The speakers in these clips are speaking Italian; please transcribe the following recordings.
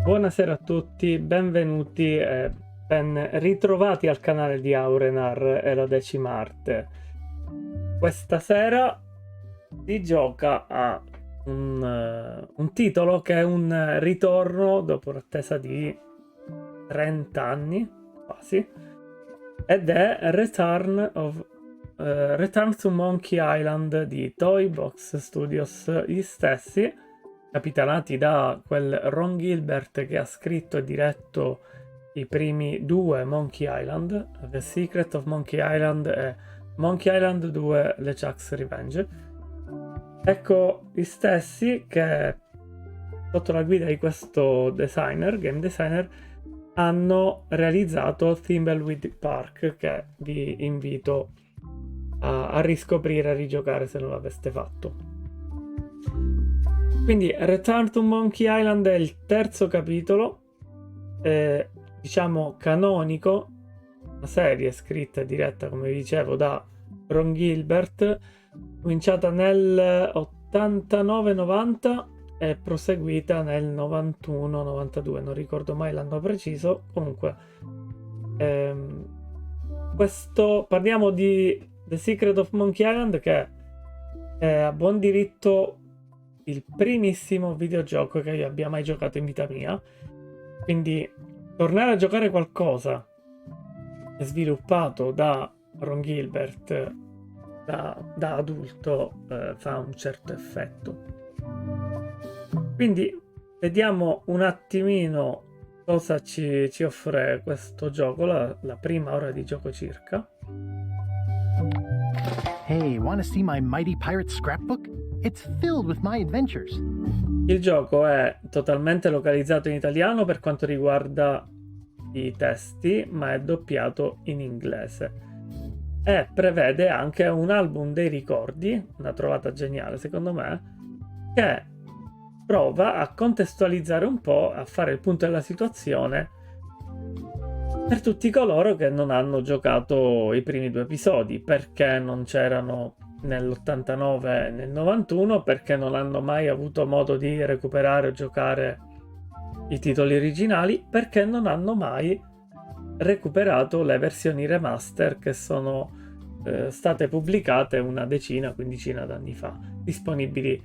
Buonasera a tutti, benvenuti e ben ritrovati al canale di Aurenar e la decima arte. Questa sera si gioca a un titolo che è un ritorno dopo l'attesa di 30 anni, quasi, ed è Return to Monkey Island di Toy Box Studios, gli stessi, capitanati da quel Ron Gilbert che ha scritto e diretto i primi due Monkey Island, The Secret of Monkey Island e Monkey Island 2 LeChuck's Revenge. Ecco, gli stessi che sotto la guida di questo game designer, hanno realizzato Thimbleweed Park, che vi invito a riscoprire e rigiocare se non l'aveste fatto. Quindi Return to Monkey Island è il terzo capitolo, diciamo canonico, una serie scritta e diretta, come vi dicevo, da Ron Gilbert, cominciata nel 89-90 e proseguita nel 91-92, non ricordo mai l'anno preciso. Comunque parliamo di The Secret of Monkey Island, che è a buon diritto il primissimo videogioco che io abbia mai giocato in vita mia, quindi tornare a giocare qualcosa sviluppato da Ron Gilbert da adulto fa un certo effetto. Quindi vediamo un attimino cosa ci offre questo gioco, la prima ora di gioco circa. Hey, wanna see my Mighty Pirate scrapbook? It's filled with my adventures. Il gioco è totalmente localizzato in italiano per quanto riguarda i testi, ma è doppiato in inglese. E prevede anche un album dei ricordi, una trovata geniale secondo me, che prova a contestualizzare un po', a fare il punto della situazione per tutti coloro che non hanno giocato i primi due episodi, perché non c'erano nell'89 e nel 91, perché non hanno mai avuto modo di recuperare o giocare i titoli originali, perché non hanno mai recuperato le versioni remaster che sono state pubblicate una quindicina d'anni fa, disponibili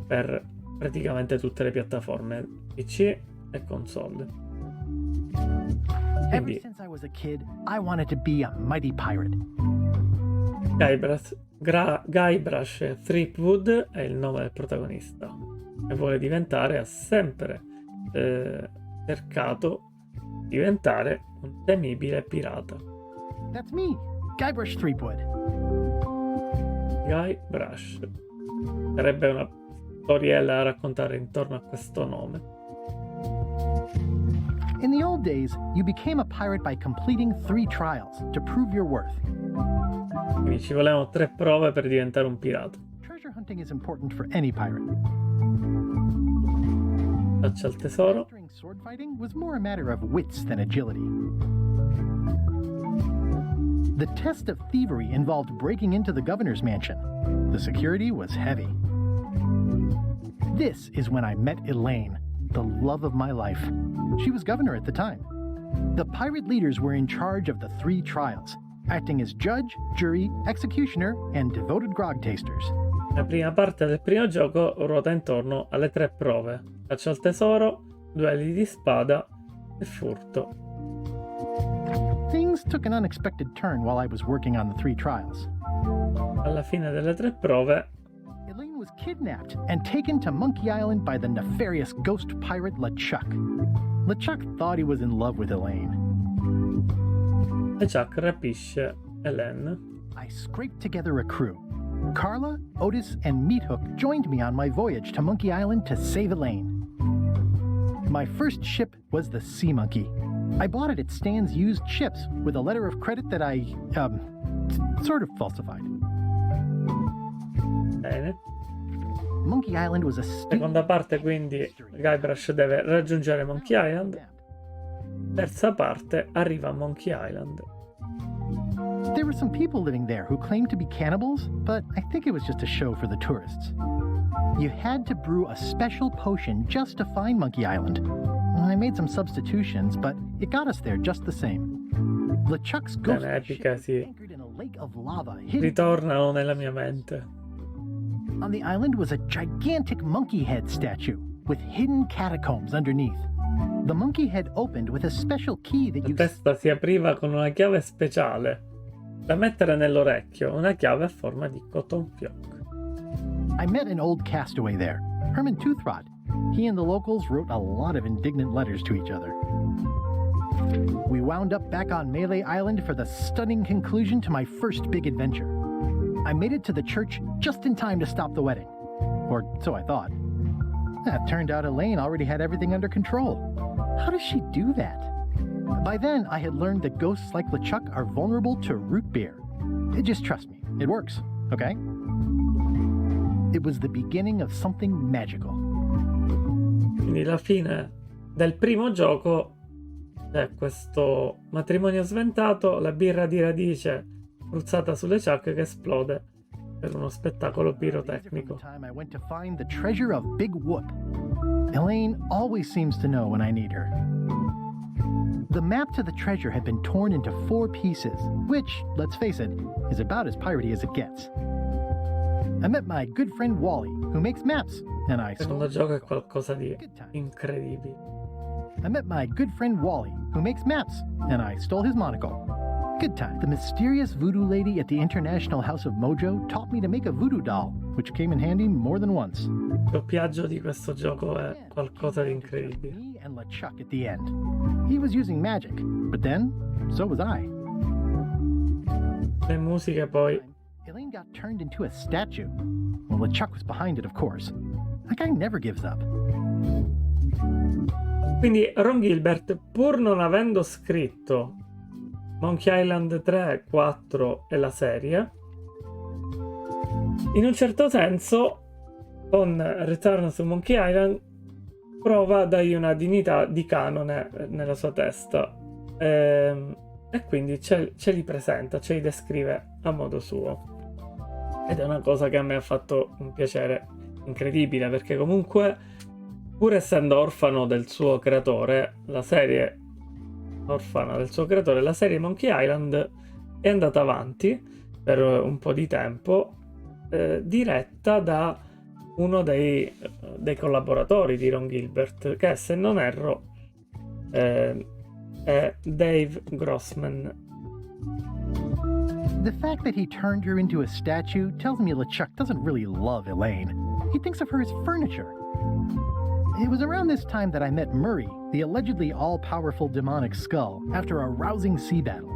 per praticamente tutte le piattaforme PC e console. Ever since I was a kid, I wanted to be a mighty pirate. Guybrush Threepwood è il nome del protagonista e vuole diventare, ha sempre cercato di diventare un temibile pirata. That's me, Guybrush Threepwood. Guybrush. Sarebbe una storiella da raccontare intorno a questo nome. In the old days, you became a pirate by completing 3 trials to prove your worth. Quindi ci volevano 3 prove per diventare un pirata. Treasure hunting is important for any pirate. Caccia al tesoro. Mastering sword fighting was more a matter of wits than agility. The test of thievery involved breaking into the governor's mansion. The security was heavy. This is when I met Elaine, the love of my life. She was governor at the time. The pirate leaders were in charge of the 3 trials, acting as judge, jury, executioner, and devoted grog tasters. La prima parte del primo gioco ruota intorno alle 3 prove: caccia al tesoro, duelli di spada e furto. Things took an unexpected turn while I was working on the 3 trials. Alla fine delle 3 prove, Elaine was kidnapped and taken to Monkey Island by the nefarious ghost pirate LeChuck. LeChuck thought he was in love with Elaine. LeChuck rapisce Elaine. I scraped together a crew. Carla, Otis, and Meathook joined me on my voyage to Monkey Island to save Elaine. My first ship was the Sea Monkey. I bought it at Stan's used ships with a letter of credit that I, sort of falsified. Bene. Monkey Island was a Seconda parte, quindi Guybrush deve raggiungere Monkey Island. Terza parte, arriva a Monkey Island. There were some people living there who claimed to be cannibals, but I think it was just a show for the tourists. You had to brew a special potion just to find Monkey Island. I made some substitutions, but it got us there just the same. LeChuck's ghost epica, ship sì. anchored in a lake of lava hidden. Ritornano nella mia mente. On the island was a gigantic monkey head statue with hidden catacombs underneath. The monkey head opened with a special key that La you testa si apriva con una chiave speciale da mettere nell'orecchio, una chiave a forma di cotton fioc. I met an old castaway there, Herman Toothrot. He and the locals wrote a lot of indignant letters to each other. We wound up back on Melee Island for the stunning conclusion to my first big adventure. I made it to the church just in time to stop the wedding. Or so I thought. It turned out Elaine already had everything under control. How does she do that? By then, I had learned that ghosts like LeChuck are vulnerable to root beer. Just trust me, it works, okay? It was the beginning of something magical. Quindi la fine del primo gioco è questo matrimonio sventato, la birra di radice spruzzata sulle ciacche che esplode per uno spettacolo pirotecnico. I went to find the treasure of Big Whoop. Elaine always seems to know when I need her. The map to the treasure had been torn into 4 pieces, which, let's face it, is about as piratey as it gets. I met my good friend Wally, who makes maps, and I Il secondo gioco è qualcosa di incredibile. I met my good friend Wally, who makes maps, and I stole his monocle. Good time. The mysterious voodoo lady at the International House of Mojo taught me to make a voodoo doll, which came in handy more than once. Il doppiaggio di questo gioco è qualcosa di incredibile. Me and LeChuck at the end. He was using magic, but then, so was I. Le musiche poi Elaine got turned into a statue. Well, LeChuck was behind it, of course. That guy never gives up. Quindi Ron Gilbert, pur non avendo scritto Monkey Island 3, 4 e la serie, in un certo senso con Return to Monkey Island prova a dargli una dignità di canone nella sua testa e quindi ce li presenta, ce li descrive a modo suo, ed è una cosa che a me ha fatto un piacere incredibile, perché comunque, pur essendo orfano del suo creatore, la serie Monkey Island è andata avanti per un po' di tempo, diretta da uno dei collaboratori di Ron Gilbert, che, se non erro, è Dave Grossman. The fact that he turned her into a statue tells me LeChuck doesn't really love Elaine. He thinks of her as furniture. It was around this time that I met Murray, the allegedly all-powerful demonic skull, after a rousing sea battle.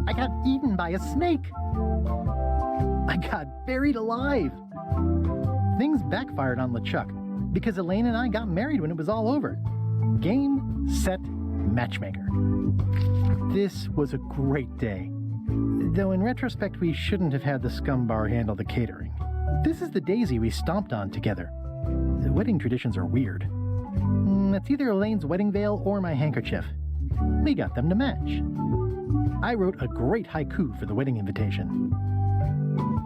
I got eaten by a snake. I got buried alive. Things backfired on LeChuck because Elaine and I got married when it was all over. Game, set, matchmaker. This was a great day. Though in retrospect, we shouldn't have had the scum bar handle the catering. This is the daisy we stomped on together. The wedding traditions are weird. It's either Elaine's wedding veil or my handkerchief. We got them to match. I wrote a great haiku for the wedding invitation.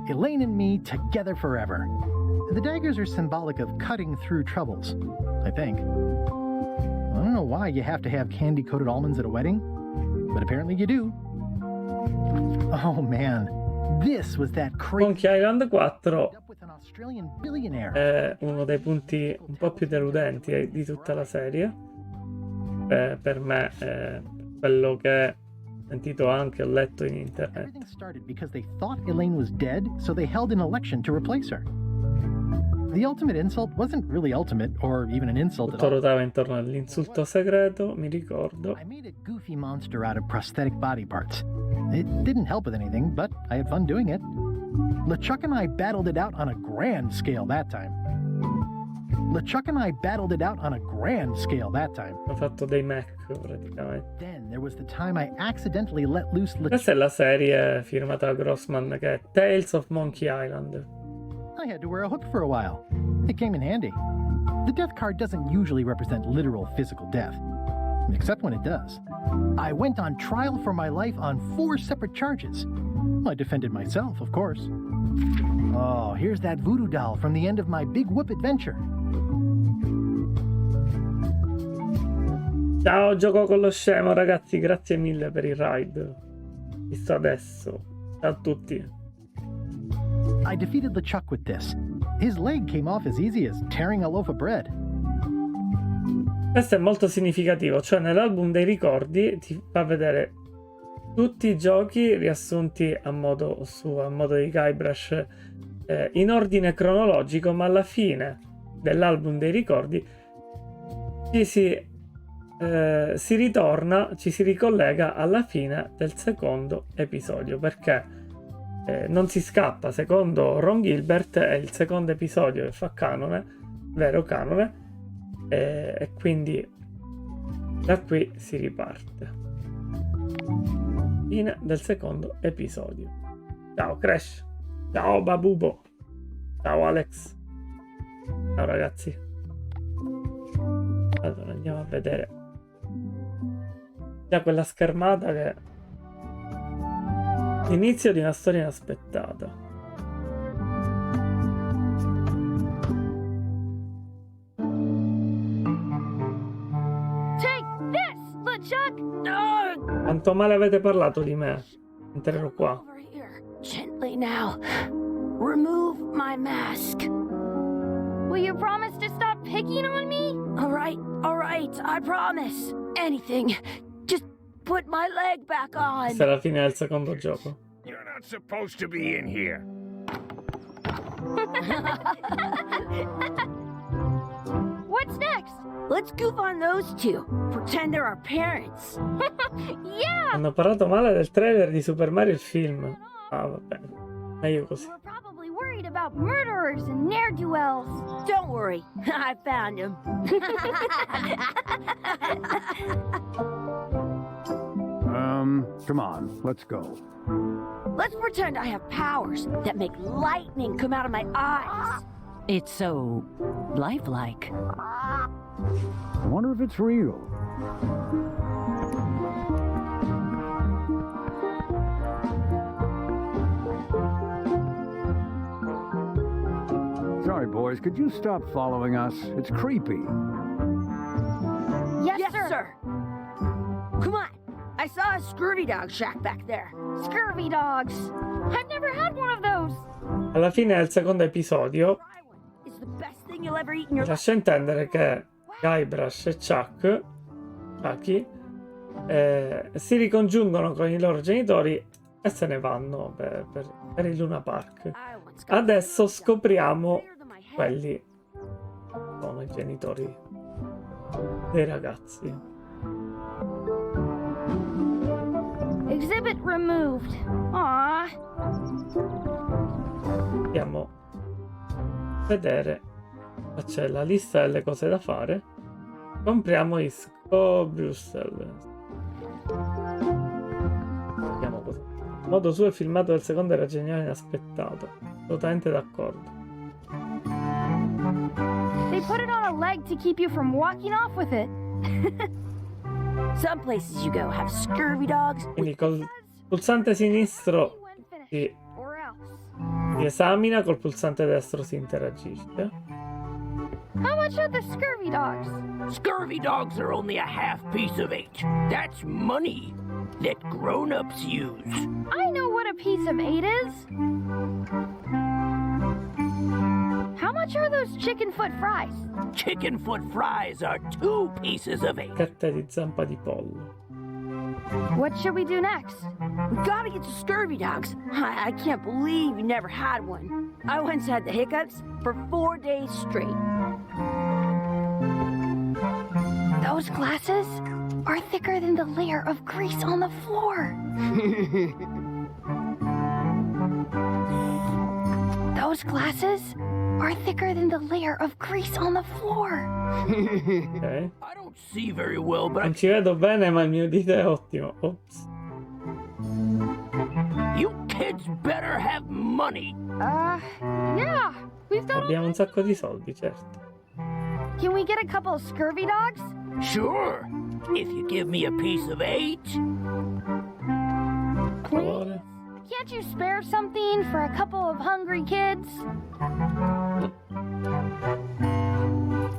Elaine and me together forever. The daggers are symbolic of cutting through troubles, I think. I don't know why you have to have candy-coated almonds at a wedding, but apparently you do. Oh man, this was that crazy. Monkey Island 4 With an Australian billionaire. è uno dei punti un po' più deludenti di tutta la serie. Per me, quello che ho sentito anche, ho letto in internet. Everything started because they thought Elaine was dead, so they held an election to replace her. The ultimate insult wasn't really ultimate, or even an insult at Tutto all. ruotava intorno all'insulto segreto, mi ricordo. I made a goofy monster out of prosthetic body parts. It didn't help with anything, but I had fun doing it. LeChuck and I battled it out on a grand scale that time. Ho fatto dei mech praticamente. Then there was the time I accidentally let loose Questa è la serie firmata da Grossman, che è Tales of Monkey Island. I had to wear a hook for a while. It came in handy. The death card doesn't usually represent literal physical death, except when it does. I went on trial for my life on 4 separate charges. I defended myself, of course. Oh, here's that voodoo doll from the end of my Big Whoop adventure. Ciao, gioco con lo scemo, ragazzi, grazie mille per il ride. Visto adesso. Ciao a tutti. I defeated LeChuck with this. His leg came off as easy as tearing a loaf of bread. Questo è molto significativo, cioè nell'album dei ricordi ti fa vedere tutti i giochi riassunti a modo di Guybrush in ordine cronologico, ma alla fine dell'album dei ricordi ci si ritorna, ci si ricollega alla fine del secondo episodio, perché non si scappa. Secondo Ron Gilbert è il secondo episodio che fa canone, vero canone, e quindi da qui si riparte. Fine del secondo episodio. Ciao Crash, ciao Babubo, ciao Alex, ciao ragazzi. Allora andiamo a vedere già quella schermata che è l'inizio di una storia inaspettata. Quanto male avete parlato di me. Entrerò qua. Gently now. Remove my mask. Will you promise to stop picking on me? All right, I promise. Anything. Just put my leg back on. Questa è la fine del secondo gioco. You're not supposed to be in here. What's next? Let's goof on those two. Pretend they're our parents. Yeah! Hanno parlato male del trailer di Super Mario il film. Ah, vabbè. Meglio così. We're probably worried about murderers and ne'er-do-wells. Don't worry. I found him. Come on, let's go. Let's pretend I have powers that make lightning come out of my eyes. It's so lifelike. I wonder if it's real. Sorry, boys, could you stop following us? It's creepy. Yes, sir. Come on. I saw a scurvy dog shack back there. Scurvy dogs. I've never had one of those. Alla fine del secondo episodio It's the best thing you'll ever eat in your life. lascia intendere che Guybrush e Chucky si ricongiungono con i loro genitori e se ne vanno per il Luna Park. Adesso scopriamo quelli sono i genitori dei ragazzi. Exhibit removed. Aww. Andiamo a vedere. C'è la lista delle cose da fare. Compriamo Isco Brussels. Vediamo così. Il modo suo è filmato del secondo era geniale e inaspettato. Assolutamente d'accordo. They put it on a leg to keep you from walking off with it. Some places you go have scurvy dogs. Quindi col pulsante sinistro si esamina, col pulsante destro si interagisce. How much are the scurvy dogs? Scurvy dogs are only a half piece of 8. That's money that grown-ups use. I know what a piece of 8 is. How much are those chicken foot fries? Chicken foot fries are 2 pieces of 8. Fette di zampa di pollo. What should we do next? We gotta get to scurvy dogs. I can't believe you never had one. I once had the hiccups for 4 days straight. Those glasses are thicker than the layer of grease on the floor. Those glasses are thicker than the layer of grease on the floor. Ok. I don't see very well, but Non ci vedo bene, ma il mio dito è ottimo. Ops. you kids better have money. Yeah, we've got. Abbiamo un sacco di soldi, certo. Can we get a couple of scurvy dogs? Sure, if you give me a piece of 8. Per favore. Can't you spare something for a couple of hungry kids?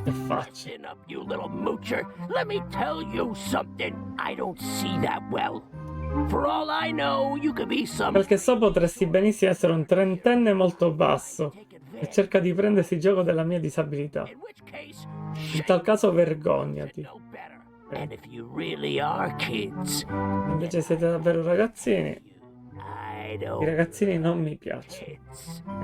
Che faccio? Listen up, you little moocher. Let me tell you something. I don't see that well. For all I know, you could be some... Perché so potresti benissimo essere un trentenne molto basso e cerca di prendersi gioco della mia disabilità. In which case, In tal caso vergognati. know better. And if you really are kids, Invece siete davvero ragazzini. I I don't ragazzini non mi piacciono.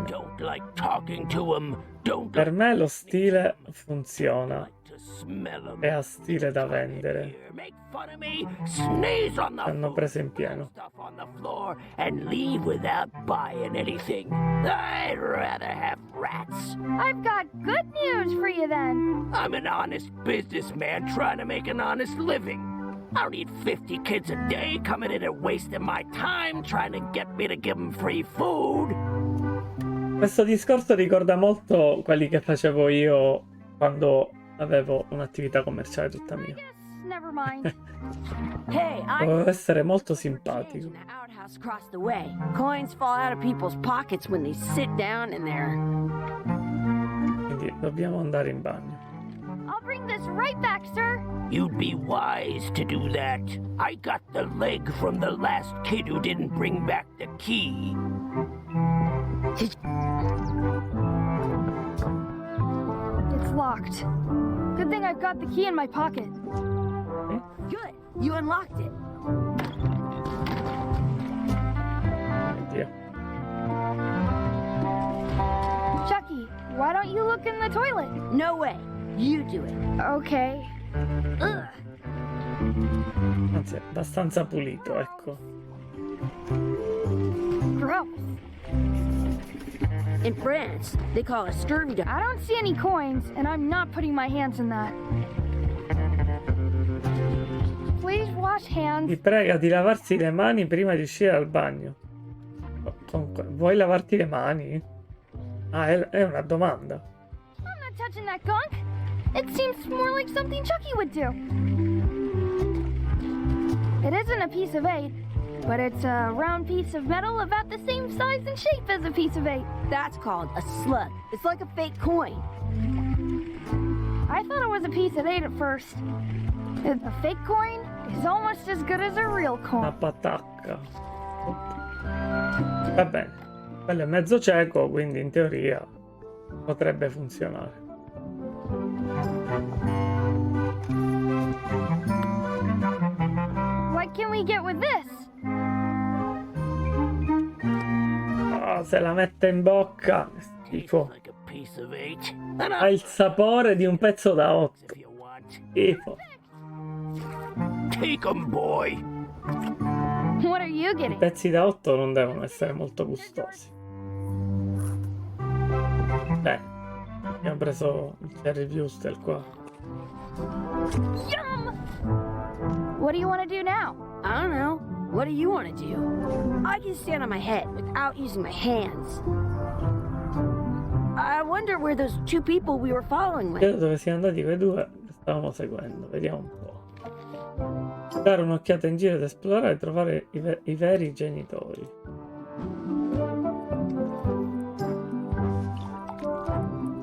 don't like talking to them. Don't Per me lo stile funziona. like to smell 'em. È a stile da vendere. Here, make fun of me, sneeze on the Hanno food, preso in pieno. stuff on the floor, and leave without buying anything. I'd rather have rats. I've got good news for you then. I'm an honest businessman trying to make an honest living. I don't need 50 kids a day coming in and wasting my time trying to get me to give them free food. Questo discorso ricorda molto quelli che facevo io quando avevo un'attività commerciale tutta mia. Yes, never mind. Hey, I'm Dovevo essere molto change in simpatico. the outhouse across the way. Coins fall out of people's pockets when they sit down in there. Quindi dobbiamo andare in bagno. I'll bring this right back, sir. You'd be wise to do that. I got the leg from the last kid who didn't bring back the key. It's locked. Good thing I've got the key in my pocket. Good. You unlocked it. Oddio. Chucky, why don't you look in the toilet? No way. You do it. Okay. Ugh. Anzi, è abbastanza pulito, ecco. Gross. In France, they call a scurvy dog. I don't see any coins, and I'm not putting my hands in that. Please wash hands. Vi prega di lavarsi le mani prima di uscire dal bagno. Vuoi lavarti le mani? Ah, è una domanda. I'm not touching that gunk. It seems more like something Chucky would do. It isn't a piece of 8, but it's a round piece of metal about the same size and shape as a piece of 8. That's called a slug. It's like a fake coin. I thought it was a piece of 8 at first. A fake coin is almost as good as a real Una coin. patacca. Va bene. Quello è mezzo cieco, quindi in teoria potrebbe funzionare. What can we get with this? Ah, se la mette in bocca, schifo. Like a piece of 8. And Ha il sapore di un pezzo da 8. if you want, Schifo. take 'em, boy. What are you I getting? pezzi da 8 non devono essere molto gustosi. Beh, abbiamo preso il Cherry Wurstel qua. Yum! What do you want to do now? I don't know. What do you want to do? I can stand on my head without using my hands. I wonder where those two people we were following went. Chiedo dove siano andati quei due che stavamo seguendo. Vediamo un po'. Dare un'occhiata in giro ed esplorare e trovare i veri genitori.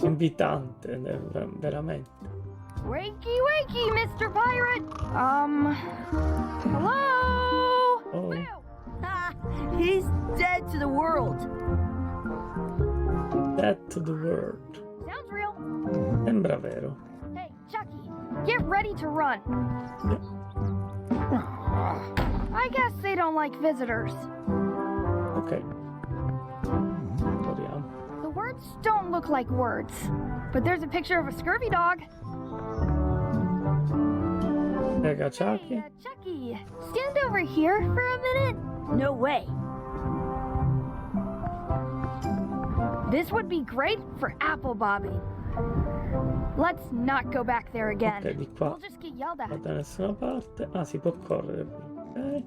Invitante, veramente. Wakey, wakey, Mr. Pirate! Hello? Oh, Boo! Ah, he's dead to the world. dead to the world. Sounds real. Sembra vero. Hey, Chucky, get ready to run. I guess they don't like visitors. Ok. Proviamo. The words don't look like words, but there's a picture of a scurvy dog. Prega Hey, Chucky. Chucky, stand over here for a minute. No way. This would be great for apple bobbing. Let's not go back there again. Ok, di qua. We'll just get yelled at. Non da nessuna parte. Ah, si può correre. Ok.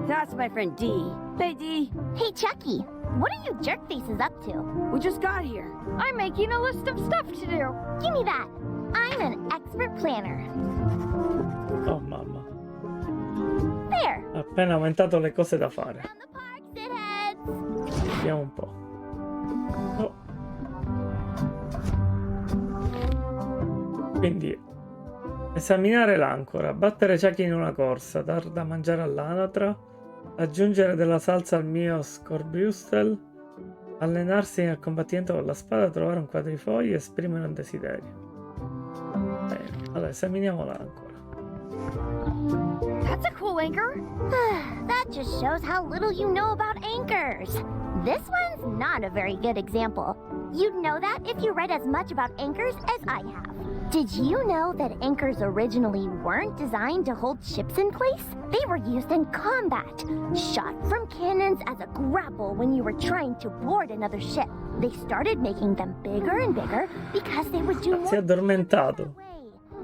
That's my friend Dee. Hey, Dee. Hey, Chucky, what are you jerk faces up to? We just got here. I'm making a list of stuff to do. Give me that. I'm an expert planner. Oh mamma. appena aumentato le cose da fare. Down the park, shitheads. Vediamo un po'. Oh. Quindi esaminare l'ancora, battere Chucky in una corsa, dar da mangiare all'anatra, aggiungere della salsa al mio scorbustel, allenarsi nel combattimento con la spada, trovare un quadrifoglio, esprimere un desiderio. Bene, allora esaminiamo l'ancora. That's a cool anchor. That just shows how little you know about anchors. This one's not a very good example. You'd know that if you read as much about anchors as I have. Did you know that anchors originally weren't designed to hold ships in place? They were used in combat, shot from cannons as a grapple when you were trying to board another ship. They started making them bigger and bigger because they would do Si è more addormentato.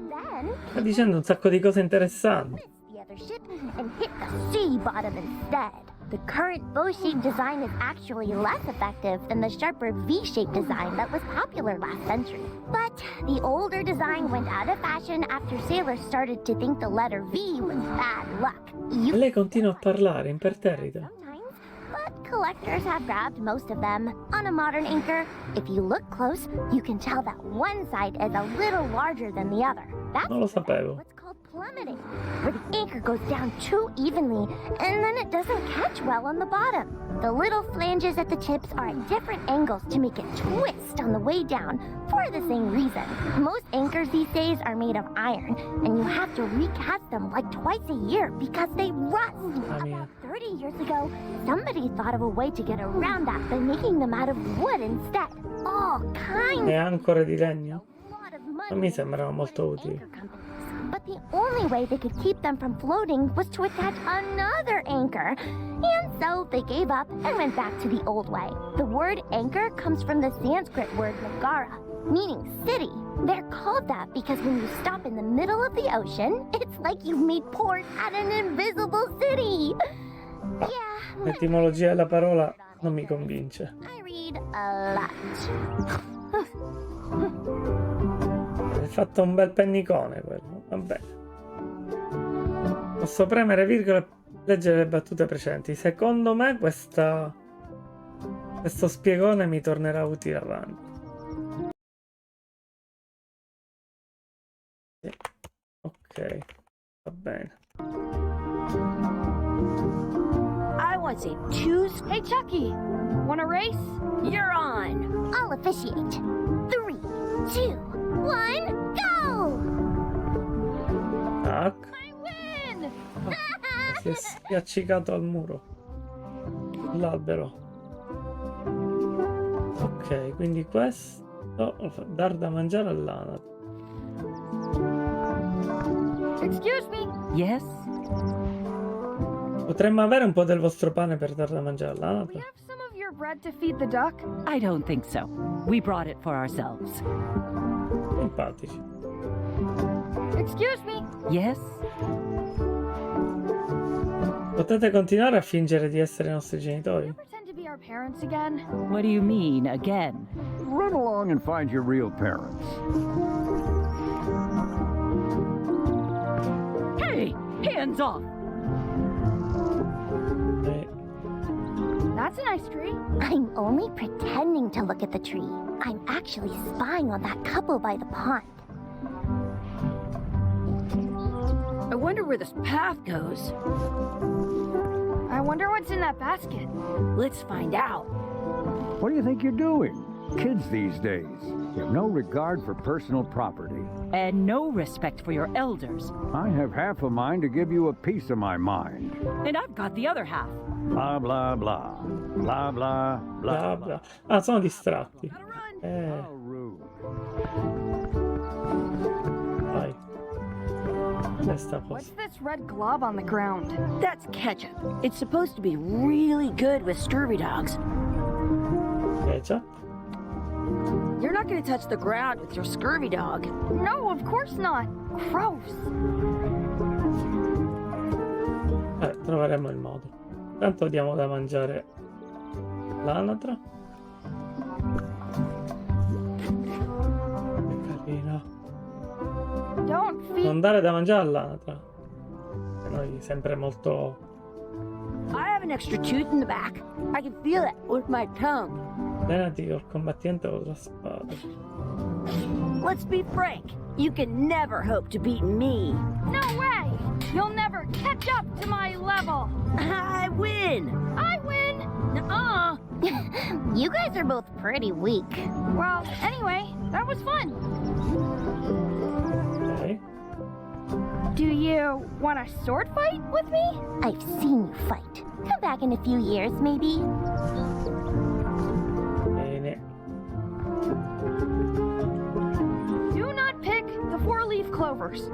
then Sta dicendo un sacco di cose interessanti. miss the other ship and hit the sea bottom instead. The current bow-shaped design is actually less effective than the sharper V-shaped design that was popular last century. But the older design went out of fashion after sailors started to think the letter V was bad luck. E lei continua a parlare imperterrita. Sometimes, but collectors have grabbed most of them. On a modern anchor, if you look close, you can tell that one side is a little larger than the other. That's Non lo sapevo. what's called plummeting, where the anchor goes down too evenly and then it doesn't catch well on the bottom. The little flanges at the tips are at different angles to make it twist on the way down for the same reason. Most anchors these days are made of iron, and you have to recast them like twice a year because they rust. Mamma mia. About 30 years ago, somebody thought of a way to get around that by making them out of wood instead. All kinds Le ancore di legno? lot of money Non mi sembrano molto utili. anchor companies. But the only way they could keep them from floating was to attach another anchor. And so they gave up and went back to the old way. The word anchor comes from the Sanskrit word nagara, meaning city. They're called that because when you stop in the middle of the ocean, it's like you've made port at an invisible city. Yeah, L'etimologia della parola non mi convince. I read a lot. Hai fatto un bel pennicone quello. Va bene. Posso premere virgola e leggere le battute precedenti. Secondo me questo spiegone mi tornerà utile avanti. Sì. Ok, va bene. I want to choose. Hey, Chucky, want a race? You're on. I'll officiate. 3, 2, 1, go! Tac. I win! Si è spiaccicato al muro. L'albero. Ok, quindi questo dar da mangiare all'anatra. Excuse me. Yes? Potremmo avere un po' del vostro pane per dar da mangiare We all'anatra? have some of your bread to feed the duck. I don't think so. We brought it for ourselves. Simpatici. Excuse me. Yes? Potete continuare a fingere di essere i nostri genitori? Pretend to be our parents again. What do you mean, again? Run along and find your real parents. Hey! Hands off! Eh, That's a nice tree. I'm only pretending to look at the tree. I'm actually spying on that couple by the pond. I wonder where this path goes. I wonder what's in that basket. Let's find out. What do you think you're doing? Kids these days have no regard for personal property. And no respect for your elders. I have half a mind to give you a piece of my mind. And I've got the other half. Blah, blah, blah. Blah, blah, bla blah, bla. Ah, sono distratti. How rude. Vai. Questa What's cosa. this red glob on the ground? That's ketchup. It's supposed to be really good with scurvy dogs. Ketchup. You're not going to touch the ground with your scurvy dog. No, of course not. Gross. Troveremo il modo. Tanto diamo da mangiare l'anatra. Che carina. Don't feed. Non dare da mangiare all'anatra. E noi sempre molto I have an extra tooth in the back. I can feel it with my tongue. Allenati col combattimento con la spada. Let's be frank. You can never hope to beat me. No way! You'll never catch up to my level! I win. I win! Nuh-uh. You guys are both pretty weak. Well, anyway, that was fun. Ok. Do you want a sword fight with me? I've seen you fight. Come back in a few years, maybe. Bene. Do not pick the four-leaf clovers.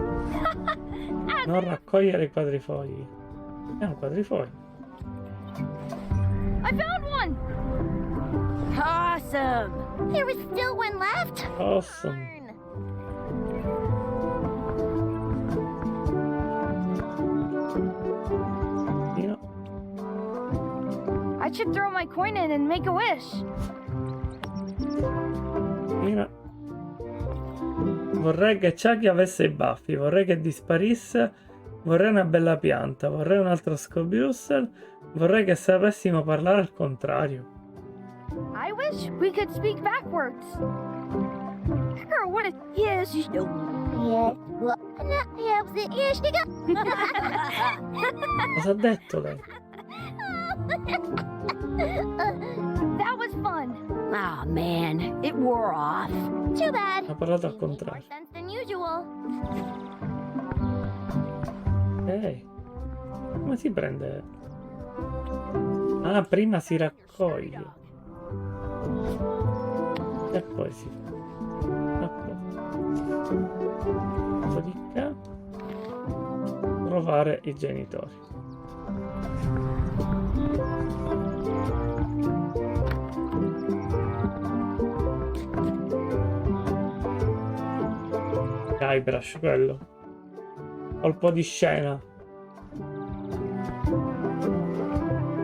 Non raccogliere i quadrifogli. È un quadrifoglio. I found one! Awesome. There was still one left. Awesome. Darn. Io. I should throw my coin in and make a wish. Io. Vorrei che Chucky avesse i baffi, vorrei che disparisse, vorrei una bella pianta, vorrei un altro Scobrussel, vorrei che sapessimo parlare al contrario. I wish we could speak backwards. Or what it Yes, you do. Yes. Well, no, yes, you go. Cosa ha detto lei? that was fun. Oh man, it wore off. Too bad. Ha parlato al More contrario. sense than usual. Ok. Come si prende? Ah, prima si raccoglie. E poi si fa. Dopodiché trovare i genitori. Guybrush, quello. Colpo di scena.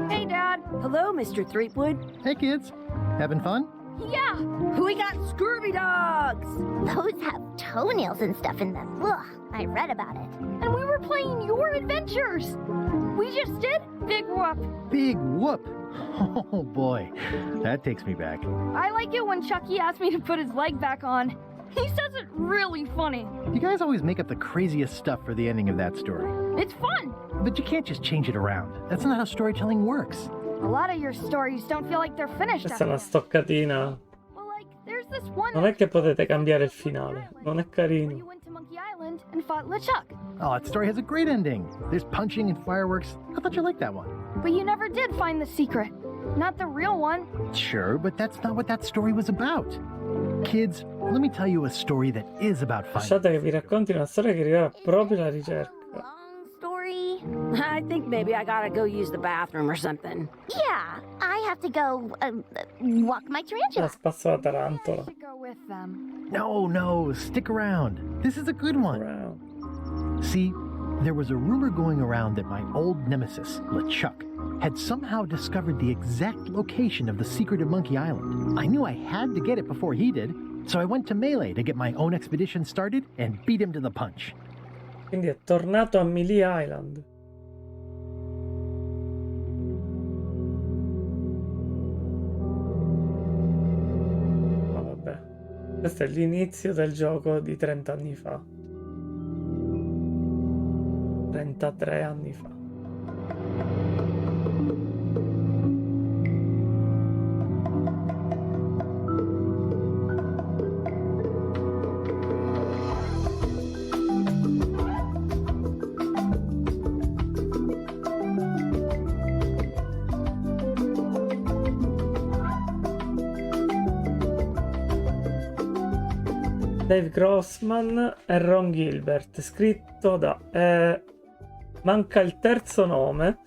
Hey, Dad. Hello, Mr. Threepwood. Hey, kids. Having fun? Yeah. We got Scurvy dogs. Those have toenails and stuff in them. Ugh, I read about it. And we were playing your adventures. We just did Big Whoop. Big whoop. Oh, boy. That takes me back. I like it when Chucky asked me to put his leg back on. He says it really funny. You guys always make up the craziest stuff for the ending of that story. It's fun. But you can't just change it around. That's not how storytelling works. A lot of your stories don't feel like they're finished. Questa è una after that. stoccatina. Well, like, there's this one. Non è che potete cambiare il finale. Non è Where carino. you went to Monkey Island and fought LeChuck. Oh, that story has a great ending. There's punching and fireworks. I thought you liked that one. But you never did find the secret. Not the real one. Sure, but that's not what that story was about. Kids, let me tell you a story that is about finding. Lasciate che vi racconti una storia che riguarda proprio la ricerca. Long story. I think maybe I gotta go use the bathroom or something. Yeah, I have to go walk my La tarantula. spasso la I tarantola. should go with them. No, stick around. This is a good one. Wow. See, there was a rumor going around that my old nemesis, LeChuck, had somehow discovered the exact location of the secret of Monkey Island. I knew I had to get it before he did, so I went to Melee to get my own expedition started and beat him to the punch. Quindi è tornato a Melee Island. Ma vabbè. Questo è l'inizio del gioco di 30 anni fa. 33 anni fa. Dave Grossman e Ron Gilbert, scritto da manca il terzo nome.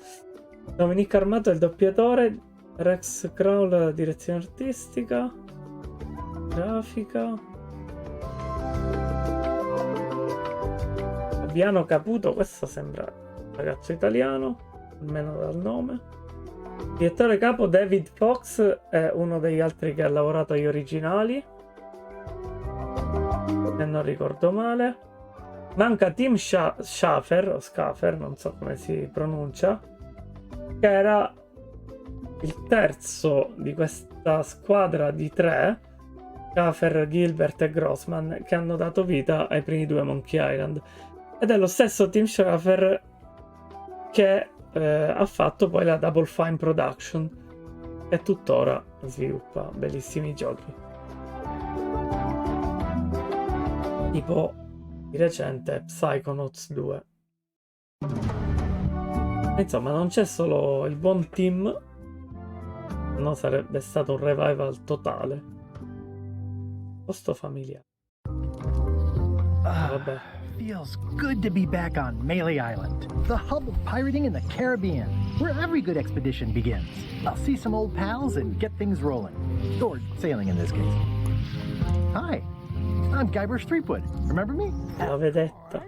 Dominic Armato è il doppiatore, Rex Kroll direzione artistica, grafica, Fabiano Caputo, questo sembra un ragazzo italiano, almeno dal nome. Direttore capo David Fox è uno degli altri che ha lavorato agli originali, se non ricordo male. Manca Tim Schafer o Schafer, non so come si pronuncia, che era il terzo di questa squadra di 3, Schaffer, Gilbert e Grossman, che hanno dato vita ai primi 2 Monkey Island. Ed è lo stesso Tim Schafer che ha fatto poi la Double Fine Production, che tuttora sviluppa bellissimi giochi. Tipo di recente Psychonauts 2. Insomma, non c'è solo il buon Tim, no, sarebbe stato un revival totale. Posto familiare. Vabbè. Feels good to be back on Melee Island, the hub of pirating in the Caribbean, where every good expedition begins. I'll see some old pals and get things rolling. Or sailing in this case. Hi, I'm Guybrush Threepwood. Remember me? La vedetta.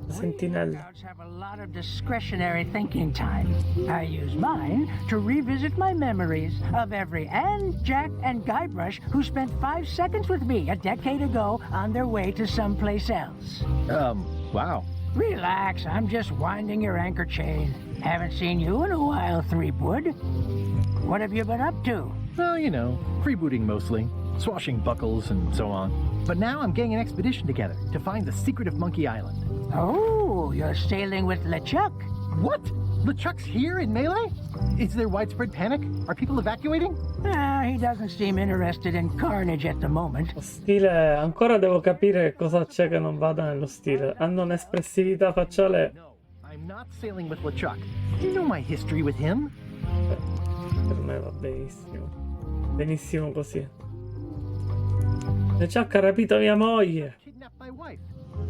La sentinella. Scouts have a lot of discretionary thinking time. I use mine to revisit my memories of every Anne, Jack, and Guybrush who spent 5 seconds with me a decade ago on their way to someplace else. Wow. Relax, I'm just winding your anchor chain. Haven't seen you in a while, Threepwood. What have you been up to? Well, you know, freebooting mostly, swashing buckles and so on. But now I'm getting an expedition together to find the secret of Monkey Island. Oh, you're sailing with LeChuck. What? LeChuck's here in Melee? Is there widespread panic? Are people evacuating? He doesn't seem interested in carnage at the moment. Lo stile, ancora devo capire cosa c'è che non vada nello stile. Hanno un'espressività facciale. No, I'm not sailing with LeChuck. You know my history with him. Per me va benissimo. Benissimo così. LeChuck ha rapito mia moglie. Kidnapped my wife.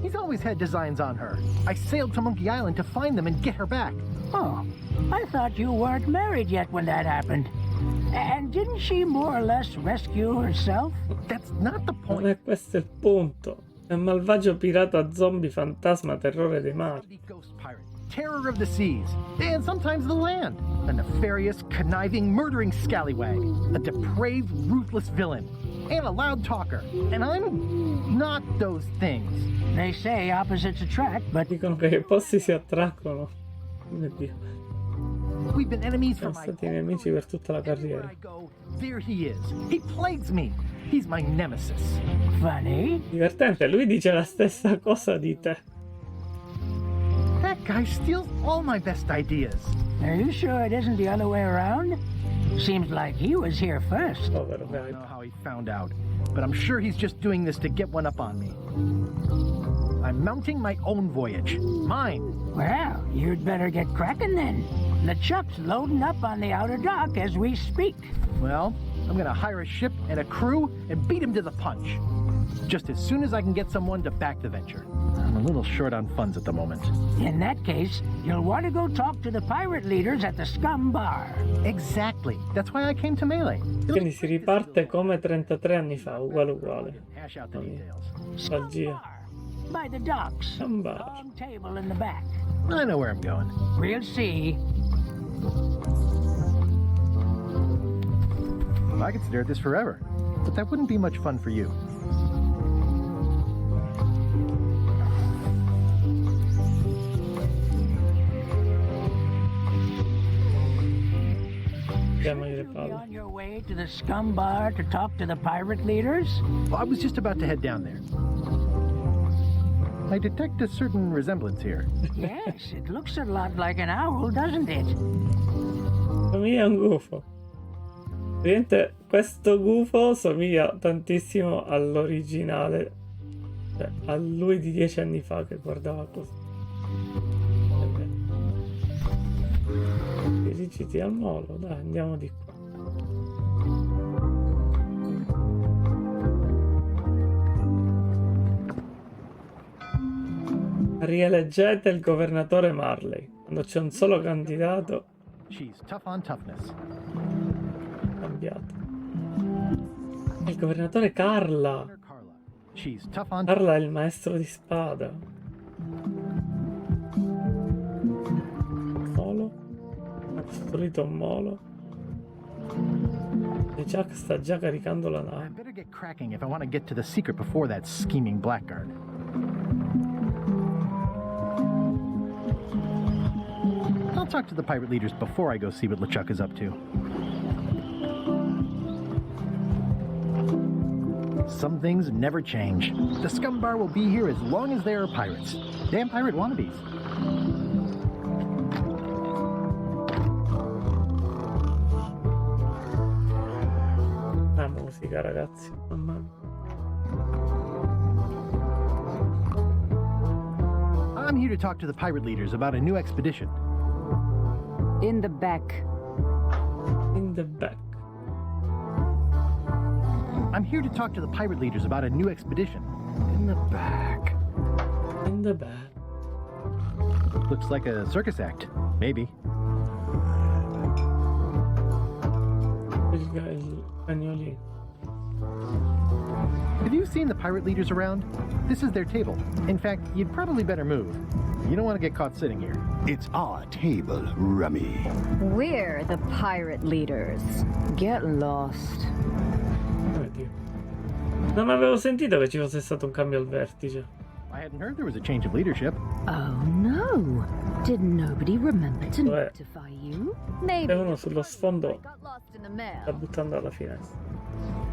He's always had designs on her. I sailed to Monkey Island to find them and get her back. Oh, I thought you weren't married yet when that happened. And didn't she more or less rescue herself? That's not the Non point. è questo il punto. È un malvagio pirata zombie fantasma terrore dei mari. Ghost pirate, terror of the seas, and sometimes the land. A nefarious, conniving, murdering scallywag. A depraved, ruthless villain. And a loud talker. And I'm not those things. They say opposites attract, but Dicono che i posti si attraggono. Oh mio Dio. We've been enemies for Siamo my stati nemici per tutta la Everywhere carriera. I go, there he is. He plagues me. He's my nemesis. funny. Divertente, lui dice la stessa cosa di te. That guy steals all my best ideas. Are you sure it isn't the other way around? Seems like he was here first. Povero I don't Guy. know how he found out, but I'm sure he's just doing this to get one up on me. I'm mounting my own voyage. Mine. Well, you'd better get cracking then. LeChuck's loading up on the outer dock as we speak. Well, I'm gonna hire a ship and a crew and beat him to the punch. Just as soon as I can get someone to back the venture. I'm a little short on funds at the moment. In that case, you'll want to go talk to the pirate leaders at the Scum Bar. Exactly. That's why I came to Melee. Quindi si riparte come 33 anni fa, uguale uguale. Hash out the Oh, yeah. details. Nostalgia. By the docks. Scum Bar. Long table in the back. I know where I'm going. We'll see. I could stare at this forever, but that wouldn't be much fun for you. Chiamagli le You'll be palle. on your way to the Scum Bar to talk to the pirate leaders? Well, I was just about to head down there. I detect a certain resemblance here. Yes, it looks a lot like an owl, doesn't it? Somiglia a un gufo. Praticamente questo gufo somiglia tantissimo all'originale, cioè a lui di 10 anni fa che guardava così. Dirigiti al molo, dai, andiamo di qua. Rieleggete il governatore Marley. Quando c'è un solo candidato, She's tough on toughness. cambiato. Il governatore Carla. Carla. She's tough on Carla è il maestro di spada. Molo. Ha costruito un molo. E Jack sta già caricando la I nave. better get cracking if I want to get to the secret before that scheming blackguard. I'll talk to the pirate leaders before I go see what LeChuck is up to. Some things never change. The scum bar will be here as long as there are pirates. Damn pirate wannabes. La musica, ragazzi. Mamma mia. I'm here to talk to the pirate leaders about a new expedition. In the back. In the back. I'm here to talk to the pirate leaders about a new expedition. In the back. In the back. Looks like a circus act. Maybe. Il cagnolino. Have you seen the pirate leaders around? This is their table. In fact, you'd probably better move. You don't want to get caught sitting here. It's our table, Rummy. We're the pirate leaders. Get lost. Oddio. Non avevo sentito che ci fosse stato un cambio al vertice. I hadn't heard there was a change of leadership. Oh no! Did nobody remember to notify you? Maybe. C'è uno sullo sfondo. Got lost in the mail. Sta buttando alla finestra.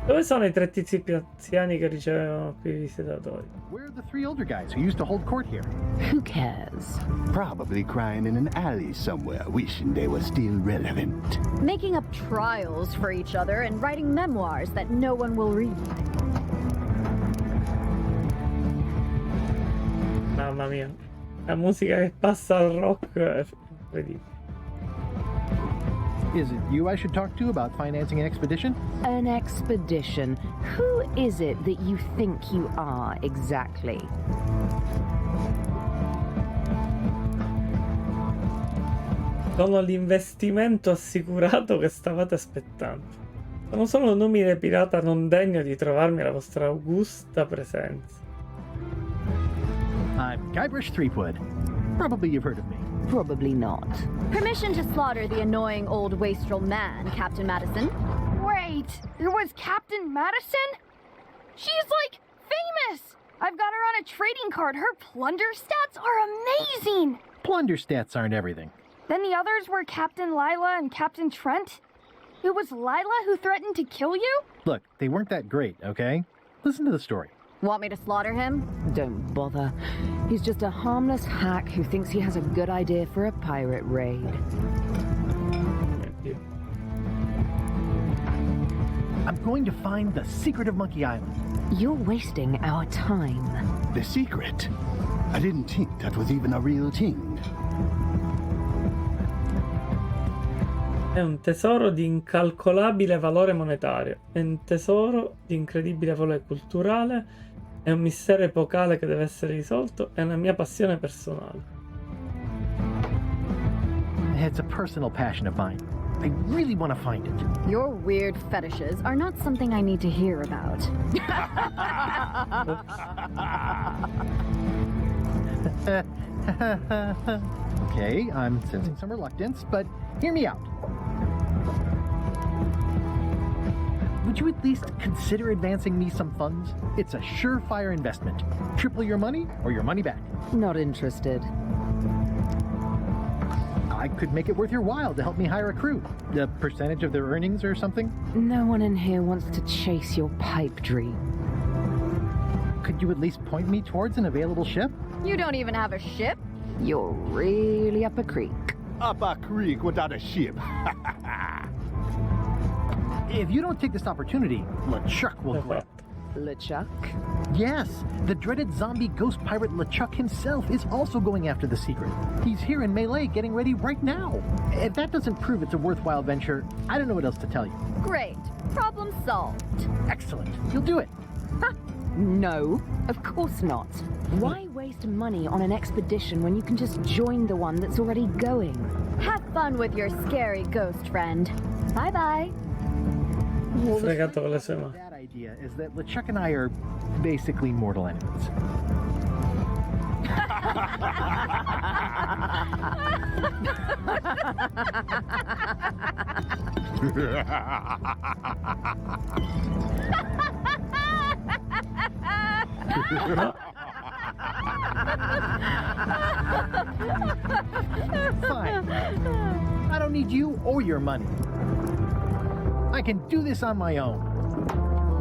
Dove sono i 3 tizi più anziani che ricevono qui i visitatori? Where are the 3 older guys who used to hold court here? Who cares? Probably crying in an alley somewhere, wishing they were still relevant. Making up trials for each other and writing memoirs that no one will read. Mamma mia. La musica che passa al rock è incredibile. Is it you I should talk to about financing an expedition? An expedition? Who is it that you think you are exactly? Sono l'investimento assicurato che stavate aspettando. Sono solo un umile pirata non degno di trovarmi alla vostra augusta presenza. I'm Guybrush Threepwood. Probably you've heard of me. Probably not. Permission to slaughter the annoying old wastrel man, Captain Madison. Wait, it was Captain Madison? She's like famous! I've got her on a trading card. Her plunder stats are amazing! Plunder stats aren't everything. Then the others were Captain Lila and Captain Trent? It was Lila who threatened to kill you? Look, they weren't that great, okay? Listen to the story. Want me to slaughter him? Don't bother. He's just a harmless hack who thinks he has a good idea for a pirate raid. I'm going to find the secret of Monkey Island. You're wasting our time. The secret? I didn't think that was even a real thing. È un tesoro di incalcolabile valore monetario, è un tesoro di incredibile valore culturale, è un mistero epocale che deve essere risolto, è una mia passione personale. It's a personal passion of mine. I really want to find it. Your weird fetishes are not something I need to hear about. Okay, I'm sensing some reluctance, but hear me out. Would you at least consider advancing me some funds? It's a surefire investment. Triple your money or your money back. Not interested. I could make it worth your while to help me hire a crew. A percentage of their earnings or something? No one in here wants to chase your pipe dream. Could you at least point me towards an available ship? You don't even have a ship? You're really up a creek. Up a creek without a ship. If you don't take this opportunity, LeChuck will quit. LeChuck? Yes, the dreaded zombie ghost pirate LeChuck himself is also going after the secret. He's here in Melee getting ready right now. If that doesn't prove it's a worthwhile venture, I don't know what else to tell you. Great. Problem solved. Excellent. You'll do it. Ha! No, of course not. Why waste money on an expedition when you can just join the one that's already going? Have fun with your scary ghost friend. Bye-bye. Fregato con le sue mani. That idea is that LeChuck and I are basically mortal enemies. Fine. I don't need you or your money. I can do this on my own.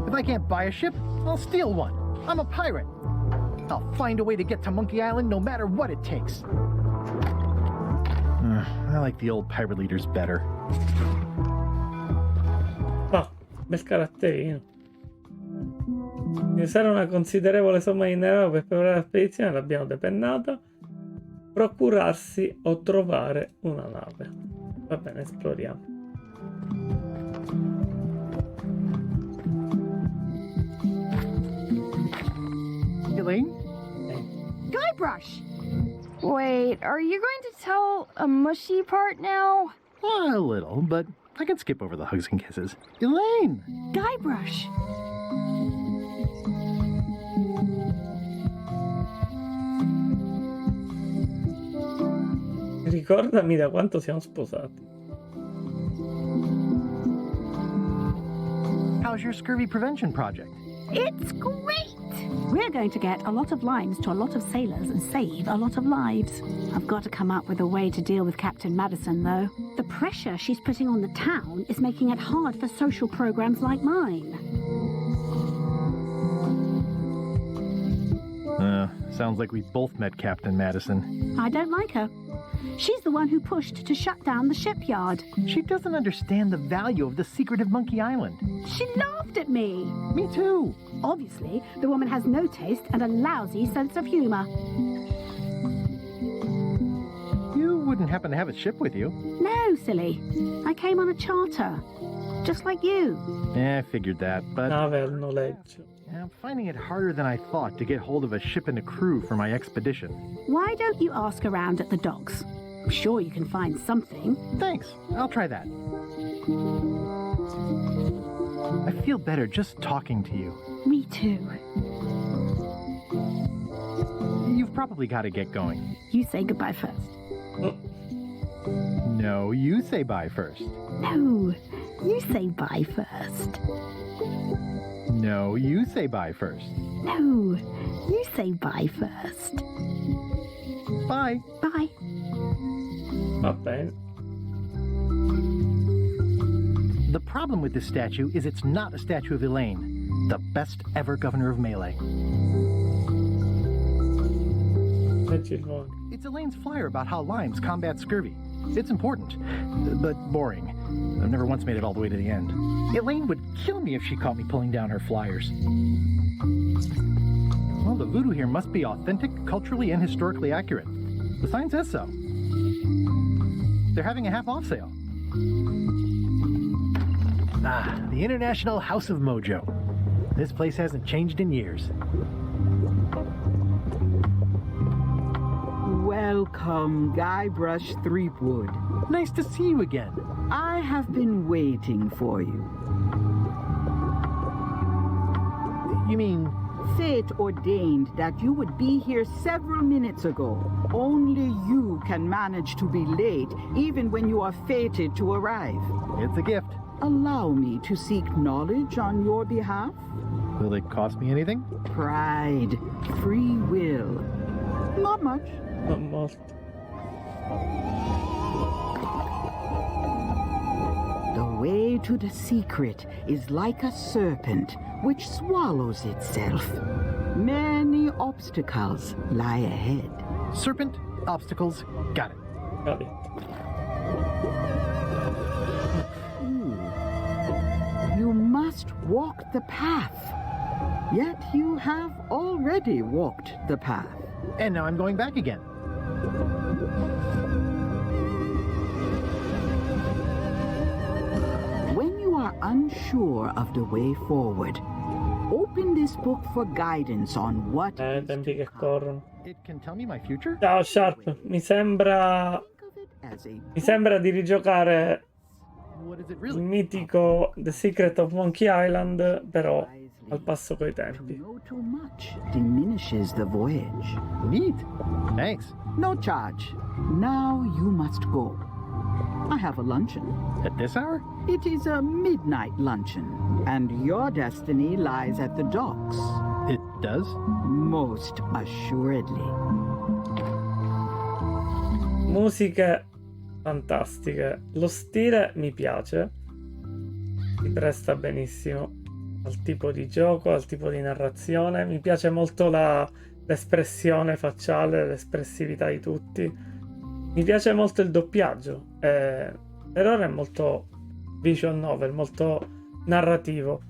If I can't buy a ship, I'll steal one. I'm a pirate. I'll find a way to get to Monkey Island no matter what it takes. I like the old pirate leaders better. Oh, bel caratterino. Di usare una considerevole somma di denaro per preparare la spedizione, l'abbiamo depennata. Procurarsi o trovare una nave. Va bene, esploriamo. Elaine? Guybrush! Wait, are you going to tell a mushy part now? A little, but I can skip over the hugs and kisses. Elaine! Guybrush! Ricordami da quanto siamo sposati. How's your scurvy prevention project? It's great! We're going to get a lot of limes to a lot of sailors and save a lot of lives. I've got to come up with a way to deal with Captain Madison, though. The pressure she's putting on the town is making it hard for social programs like mine. Sounds like we both met Captain Madison. I don't like her. She's the one who pushed to shut down the shipyard. She doesn't understand the value of the secret of Monkey Island. She laughed at me. Me too. Obviously, the woman has no taste and a lousy sense of humor. You wouldn't happen to have a ship with you? No, silly. I came on a charter. Just like you. I figured that, but... Nave al noleggio. I'm finding it harder than I thought to get hold of a ship and a crew for my expedition. Why don't you ask around at the docks? I'm sure you can find something. Thanks. I'll try that. I feel better just talking to you. Me too. You've probably got to get going. You say goodbye first. No, you say bye first. No, you say bye first. No, you say bye first. No, you say bye first. Bye. Bye. Va bene. The problem with this statue is it's not a statue of Elaine, the best ever governor of Melee. It's Elaine's flyer about how limes combat scurvy. It's important, but boring. I've never once made it all the way to the end. Elaine would kill me if she caught me pulling down her flyers. Well, the voodoo here must be authentic, culturally, and historically accurate. The sign says so. They're having a half-off sale. The International House of Mojo. This place hasn't changed in years. Welcome, Guybrush Threepwood. Nice to see you again. I have been waiting for you. You mean... Fate ordained that you would be here several minutes ago. Only you can manage to be late, even when you are fated to arrive. It's a gift. Allow me to seek knowledge on your behalf. Will it cost me anything? Pride. Free will. Not much. Not much. The way to the secret is like a serpent which swallows itself. Many obstacles lie ahead. Serpent, obstacles, got it. Got it. You must walk the path. Yet you have already walked the path. And now I'm going back again. When you are unsure of the way forward, open this book for guidance on what Tempi che corrono. It can tell me my future? Ciao Sharp, mi sembra di rigiocare il mitico The Secret of Monkey Island, però al passo coi tempi. Too much diminishes the voyage. Neat. Thanks. No charge. Now you must go. I have a luncheon. At this hour? It is a midnight luncheon, and your destiny lies at the docks. It does? Most assuredly. Musiche fantastiche. Lo stile mi piace, si presta benissimo al tipo di gioco, al tipo di narrazione. Mi piace molto l'espressione facciale, l'espressività di tutti. Mi piace molto il doppiaggio. Per ora è molto visual novel, molto narrativo.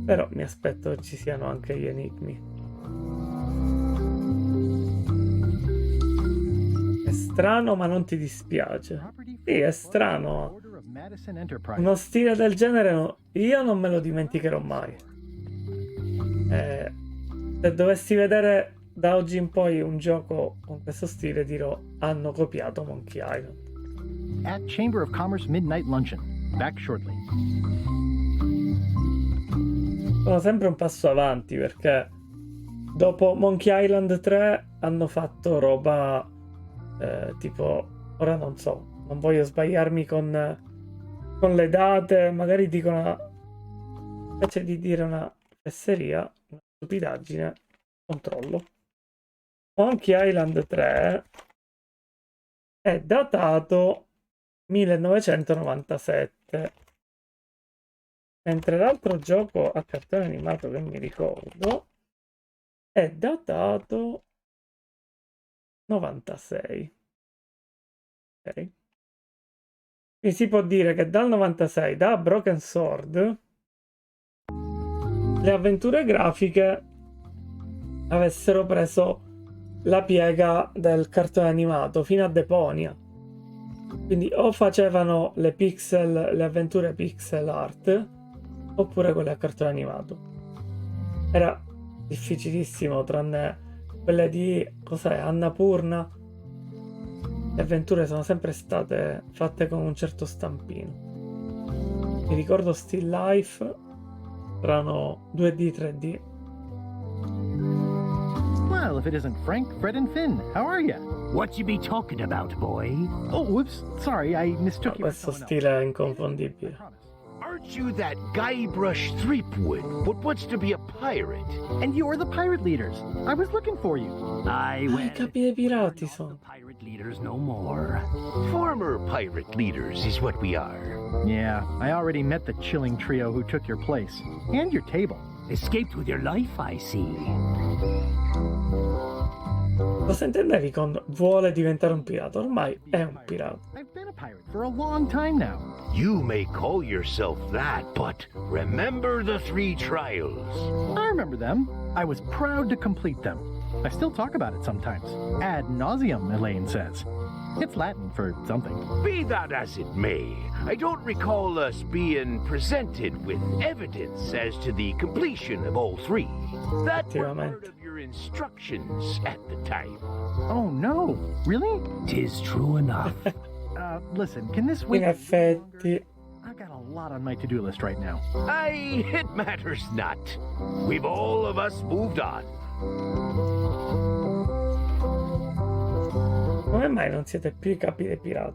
Però mi aspetto che ci siano anche gli enigmi. È strano, ma non ti dispiace. Sì, è strano. Uno stile del genere io non me lo dimenticherò mai. Se dovessi vedere da oggi in poi un gioco con questo stile, dirò hanno copiato Monkey Island. At Chamber of Commerce Midnight Luncheon. Back shortly. Sono sempre un passo avanti perché dopo Monkey Island 3 hanno fatto roba tipo, ora non so, non voglio sbagliarmi con le date, magari dico invece di dire una fesseria, una stupidaggine, controllo. Monkey Island 3 è datato 1997, mentre l'altro gioco a cartone animato che mi ricordo è datato 96. Ok. Quindi si può dire che dal 96, da Broken Sword, le avventure grafiche avessero preso la piega del cartone animato fino a Deponia. Quindi o facevano le avventure pixel art, oppure quelle a cartone animato. Era difficilissimo, tranne quelle di, cos'è, Annapurna. Le avventure sono sempre state fatte con un certo stampino. Mi ricordo Still Life, erano 2D, 3D. Well, if it isn't Frank, Fred, and Finn, how are you? What you be talking about, boy? Oh, whoops, sorry, I mistook you. Questo stile è inconfondibile. Aren't you that Guybrush Threepwood, but wants to be a pirate? And you're the pirate leaders. I was looking for you. I capi dei pirati sono. Pirate leaders no more. Former pirate leaders is what we are. Yeah, I already met the chilling trio who took your place. And your table. Escaped with your life, I see. Cosa intendevi con vuole diventare un pirata? Ormai è un pirata. I've been a pirate for a long time now. You may call yourself that, but remember the 3 trials. I remember them. I was proud to complete them. I still talk about it sometimes. Ad nauseum, Elaine says. It's Latin for something. Be that as it may, I don't recall us being presented with evidence as to the completion of all 3. That were part of your instructions at the time. Oh no, really? 'Tis true enough. Listen, can this wait? In effetti. I've got a lot on my to-do list right now. It matters not. We've all of us moved on. Come mai non siete più i capi dei pirati?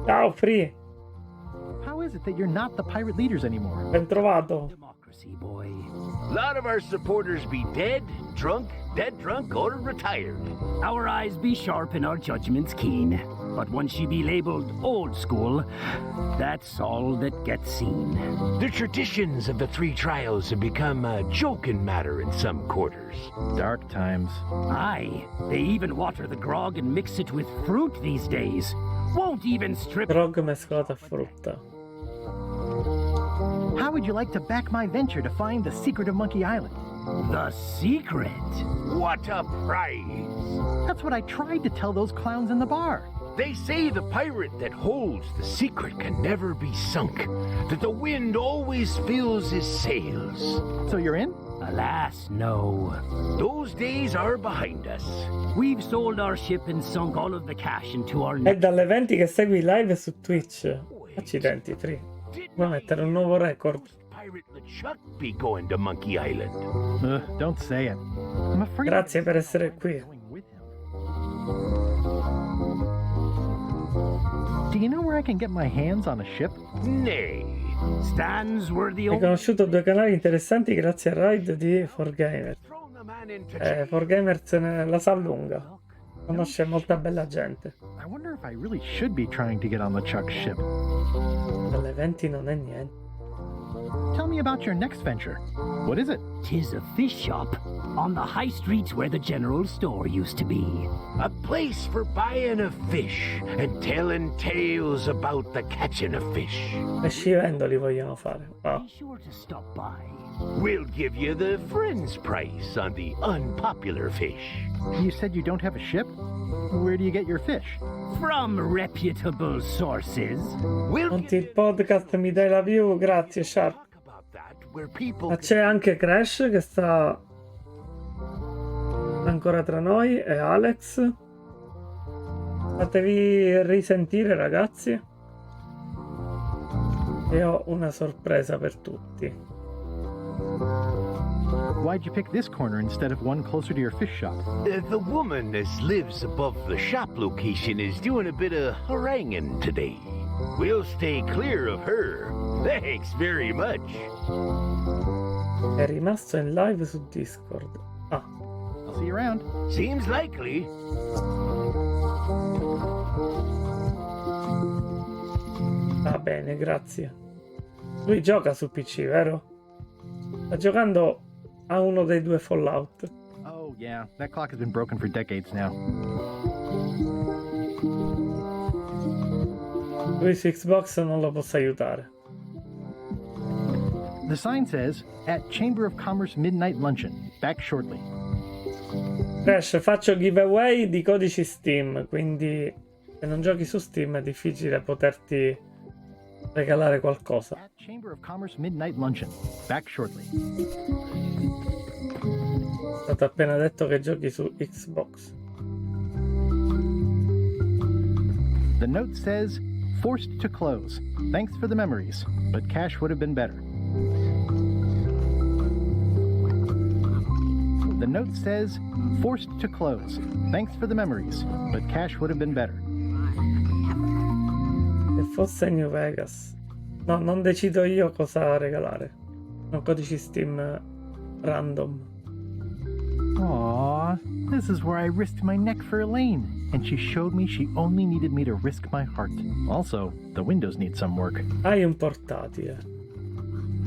Ciao, Free! How is it that you're not the pirate leaders anymore? Ben trovato. Democracy, boy. A lot of our supporters be dead drunk, or retired. Our eyes be sharp and our judgments keen. But once you be labeled old school, that's all that gets seen. The traditions of the 3 trials have become a joking matter in some quarters. Dark times. Aye, they even water the grog and mix it with fruit these days. Won't even strip... Grog mescolato a frutta. How would you like to back my venture to find the secret of Monkey Island? The secret? What a prize! That's what I tried to tell those clowns in the bar. They say the pirate that holds the secret can never be sunk, that the wind always fills his sails. So you're in? Alas, no. Those days are behind us. We've sold our ship and sunk all of the cash into our... È dalle 20 che segui live su Twitch. Accidenti, Free. Vuoi mettere un nuovo record? Pirate LeChuck be going to Monkey Island. Don't say it. I'm afraid. Grazie per essere qui. Do you know where I can get my hands on a ship? Nay. Stands were the Hai conosciuto 2 canali interessanti grazie al raid di 4Gamers. 4Gamers la sa lunga. Conosce molta bella gente. I wonder if I really should be trying to get on the Chuck ship. Dalle 20 non è niente. Tell me about your next venture. What is it? 'Tis a fish shop on the high streets where the general store used to be. A place for buying a fish and telling tales about the catching of fish. Pescivendoli vogliono fare. Wow. Be sure to stop by. We'll give you the friend's price on the unpopular fish. You said you don't have a ship? Where do you get your fish? From reputable sources. Monti il podcast, mi dai la view, grazie Sharp. Ma c'è anche Crash che sta ancora tra noi e Alex. Fatevi risentire ragazzi. E ho una sorpresa per tutti. Why'd you pick this corner instead of one closer to your fish shop? The woman that lives above the shop location is doing a bit of haranguing today. We'll stay clear of her. Thanks very much. È rimasto in live su Discord. Ah. I'll see you around. Seems likely. Va bene, grazie. Lui gioca su PC, vero? Sta giocando a uno dei due Fallout. Oh yeah, that clock has been broken for decades now. Lui su Xbox non lo posso aiutare. The sign says, at Chamber of Commerce Midnight Luncheon. Back shortly. Crash, faccio giveaway di codici Steam, quindi se non giochi su Steam è difficile poterti regalare qualcosa. At Chamber of Commerce Midnight Luncheon. Back shortly. È stato appena detto che giochi su Xbox. The note says, forced to close. Thanks for the memories, but cash would have been better. The note says, forced to close. Thanks for the memories, but cash would have been better. Se fosse New Vegas. No, non decido io cosa regalare. Sono codici Steam random. Aww, this is where I risked my neck for Elaine, and she showed me she only needed me to risk my heart. Also, the windows need some work. Hai un portatile.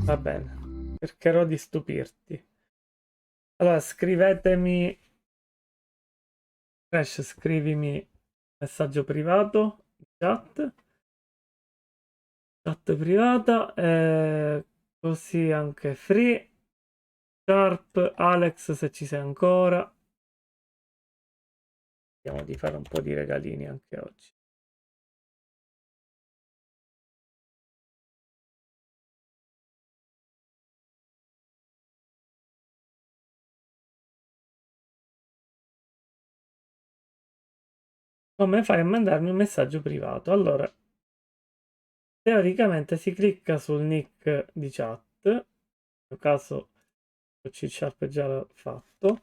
Va bene. Cercherò di stupirti. Allora, scrivetemi. Crash, scrivimi messaggio privato, chat privata, così anche Free, Sharp, Alex se ci sei ancora. Vediamo di fare un po' di regalini anche oggi. Come fai a mandarmi un messaggio privato? Allora, teoricamente si clicca sul nick di chat, nel mio caso C-Sharp è già fatto,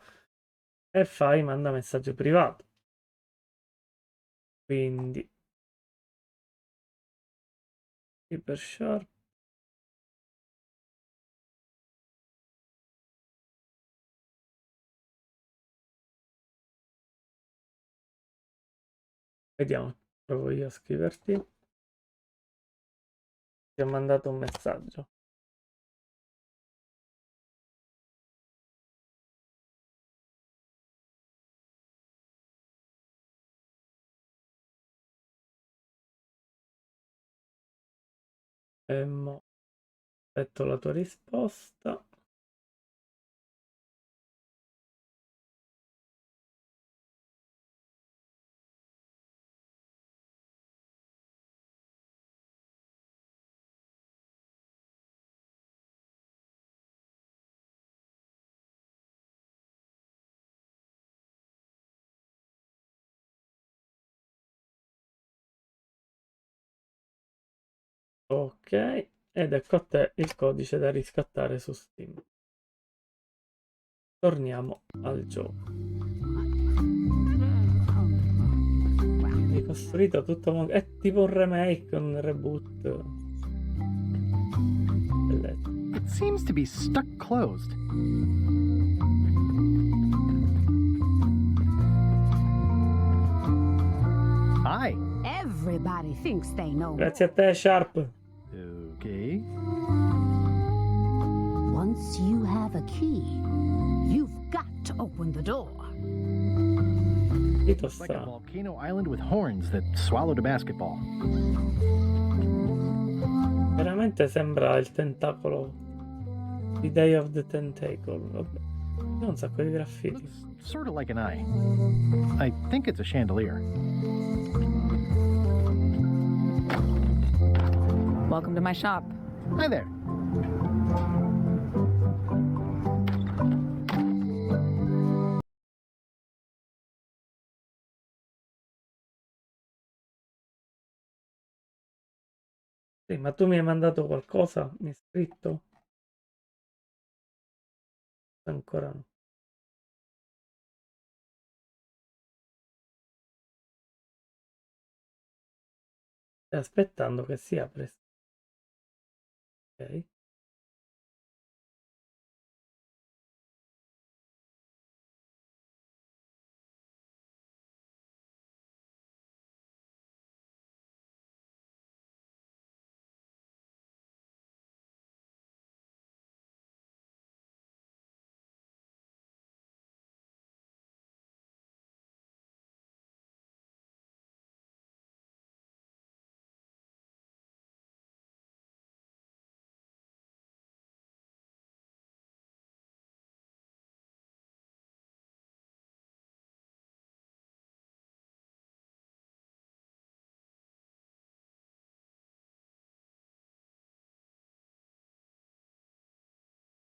e fai manda messaggio privato. Quindi per Sharp. Vediamo, provo io a scriverti. Ti ho mandato un messaggio. Aspetto la tua risposta. Ok, ed ecco a te il codice da riscattare su Steam. Torniamo al gioco. Ricostruito tutto, è tipo un remake, un reboot. It seems to be stuck closed. Hi. Everybody thinks they know. Grazie a te, Sharp. Okay. Once you have a key, you've got to open the door. It's like a volcano island with horns that swallowed a basketball. Veramente sembra il tentacolo di Day of the Tentacle. Vabbè. C'è un sacco di graffiti. Sort of like an eye. I think it's a chandelier. Welcome to my shop. Hi there. Sì, ma tu mi hai mandato qualcosa? Mi hai scritto? Ancora no. Stai aspettando che si apre. Ok.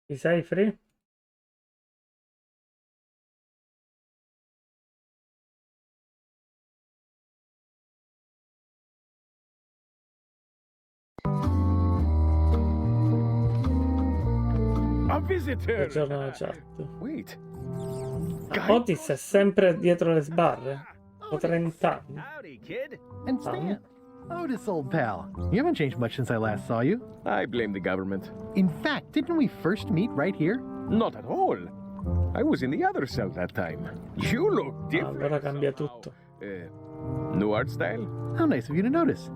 Ci sei, Free? A visitor. Buongiorno alla chat. Wait. Otis è sempre dietro le sbarre. Ho 30 anni. Howdy, kid. And Stan. Otis, old pal. You haven't changed much since I last saw you. I blame the government. In fact, didn't we first meet right here? Not at all. I was in the other cell that time. You look different. Allora cambia tutto. New art style? How nice of you to notice.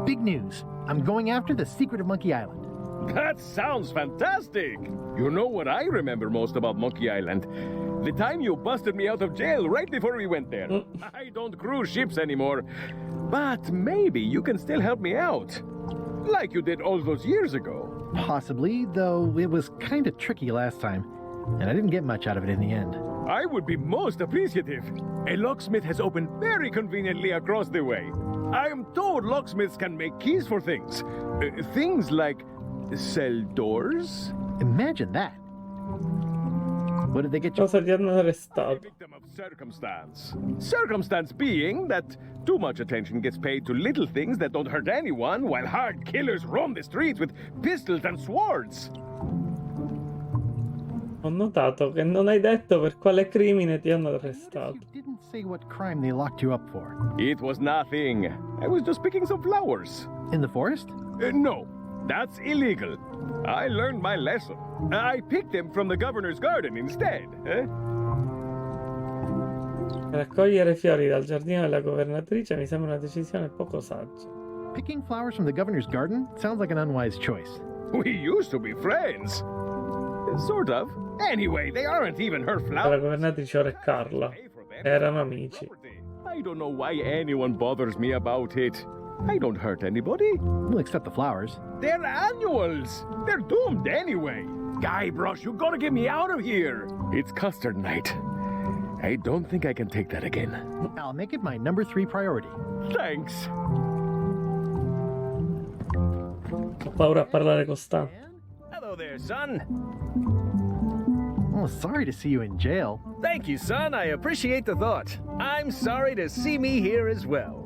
Big news. I'm going after the secret of Monkey Island. That sounds fantastic! You know what I remember most about Monkey Island? The time you busted me out of jail right before we went there. I don't cruise ships anymore. But maybe you can still help me out. Like you did all those years ago. Possibly, though it was kind of tricky last time. And I didn't get much out of it in the end. I would be most appreciative. A locksmith has opened very conveniently across the way. I am told locksmiths can make keys for things. Things like cell doors? Imagine that. What did they get you? Cosa ti hanno arrestato? Victim of circumstance. Circumstance being that too much attention gets paid to little things that don't hurt anyone, while hard killers roam the streets with pistols and swords. Ho notato che non hai detto per quale crimine ti hanno arrestato. You didn't say what crime they locked you up for. It was nothing. I was just picking some flowers. In the forest? No, that's illegal. I learned my lesson. I picked them from the governor's garden instead. Raccogliere fiori dal giardino della governatrice mi sembra una decisione poco saggia. Picking flowers from the governor's garden sounds like an unwise choice. We used to be friends. Sort of. Anyway, they aren't even her La flowers. governatrice ora è Carla. Erano amici. I don't know why anyone bothers me about it. I don't hurt anybody. We'll accept the flowers. They're annuals. They're doomed anyway. Guybrush, you gotta get me out of here. It's custard night. I don't think I can take that again. I'll make it my number 3 priority. Thanks. Ho paura a parlare con Stan. Hello there, son. Oh, sorry to see you in jail. Thank you, son. I appreciate the thought. I'm sorry to see me here as well.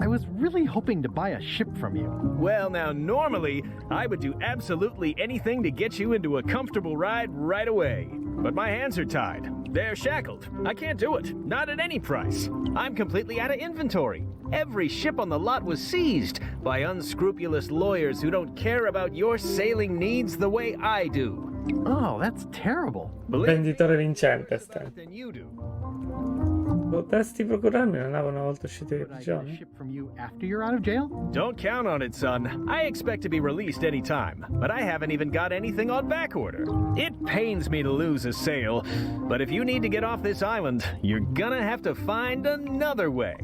I was really hoping to buy a ship from you. Well, now, normally, I would do absolutely anything to get you into a comfortable ride right away. But my hands are tied. They're shackled. I can't do it. Not at any price. I'm completely out of inventory. Every ship on the lot was seized by unscrupulous lawyers who don't care about your sailing needs the way I do. Oh, that's terrible. Venditore vincente, Stan. Potresti procurarmi una nave una volta uscito di prigione? Ship from you after you're out of jail? Don't count on it, son. I expect to be released any time, but I haven't even got anything on back order. It pains me to lose a sale, but if you need to get off this island, you're gonna have to find another way.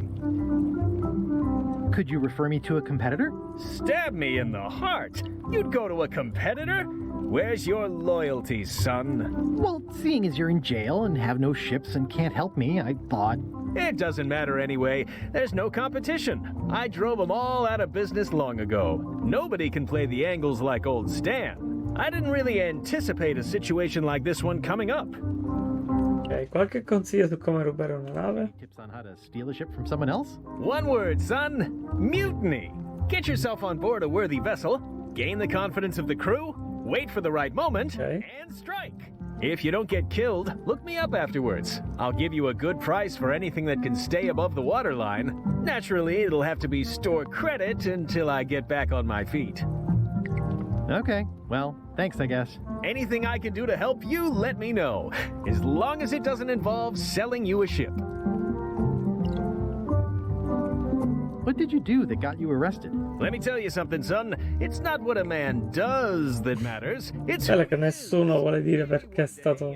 Could you refer me to a competitor? Stab me in the heart! You'd go to a competitor? Where's your loyalty, son? Well, seeing as you're in jail and have no ships and can't help me, I thought... It doesn't matter anyway. There's no competition. I drove them all out of business long ago. Nobody can play the angles like old Stan. I didn't really anticipate a situation like this one coming up. Ok, qualche consiglio su come rubare una nave? Tips on how to steal a ship from someone else? One word, son. Mutiny. Get yourself on board a worthy vessel, gain the confidence of the crew, wait for the right moment, and strike. If you don't get killed, look me up afterwards. I'll give you a good price for anything that can stay above the waterline. Naturally, it'll have to be store credit until I get back on my feet. Okay, well, thanks, I guess. Anything I can do to help you, let me know. As long as it doesn't involve selling you a ship. What did you do that got you arrested? Let me tell you something, son. It's not what a man does that matters. It's quella che nessuno vuole dire perché è stato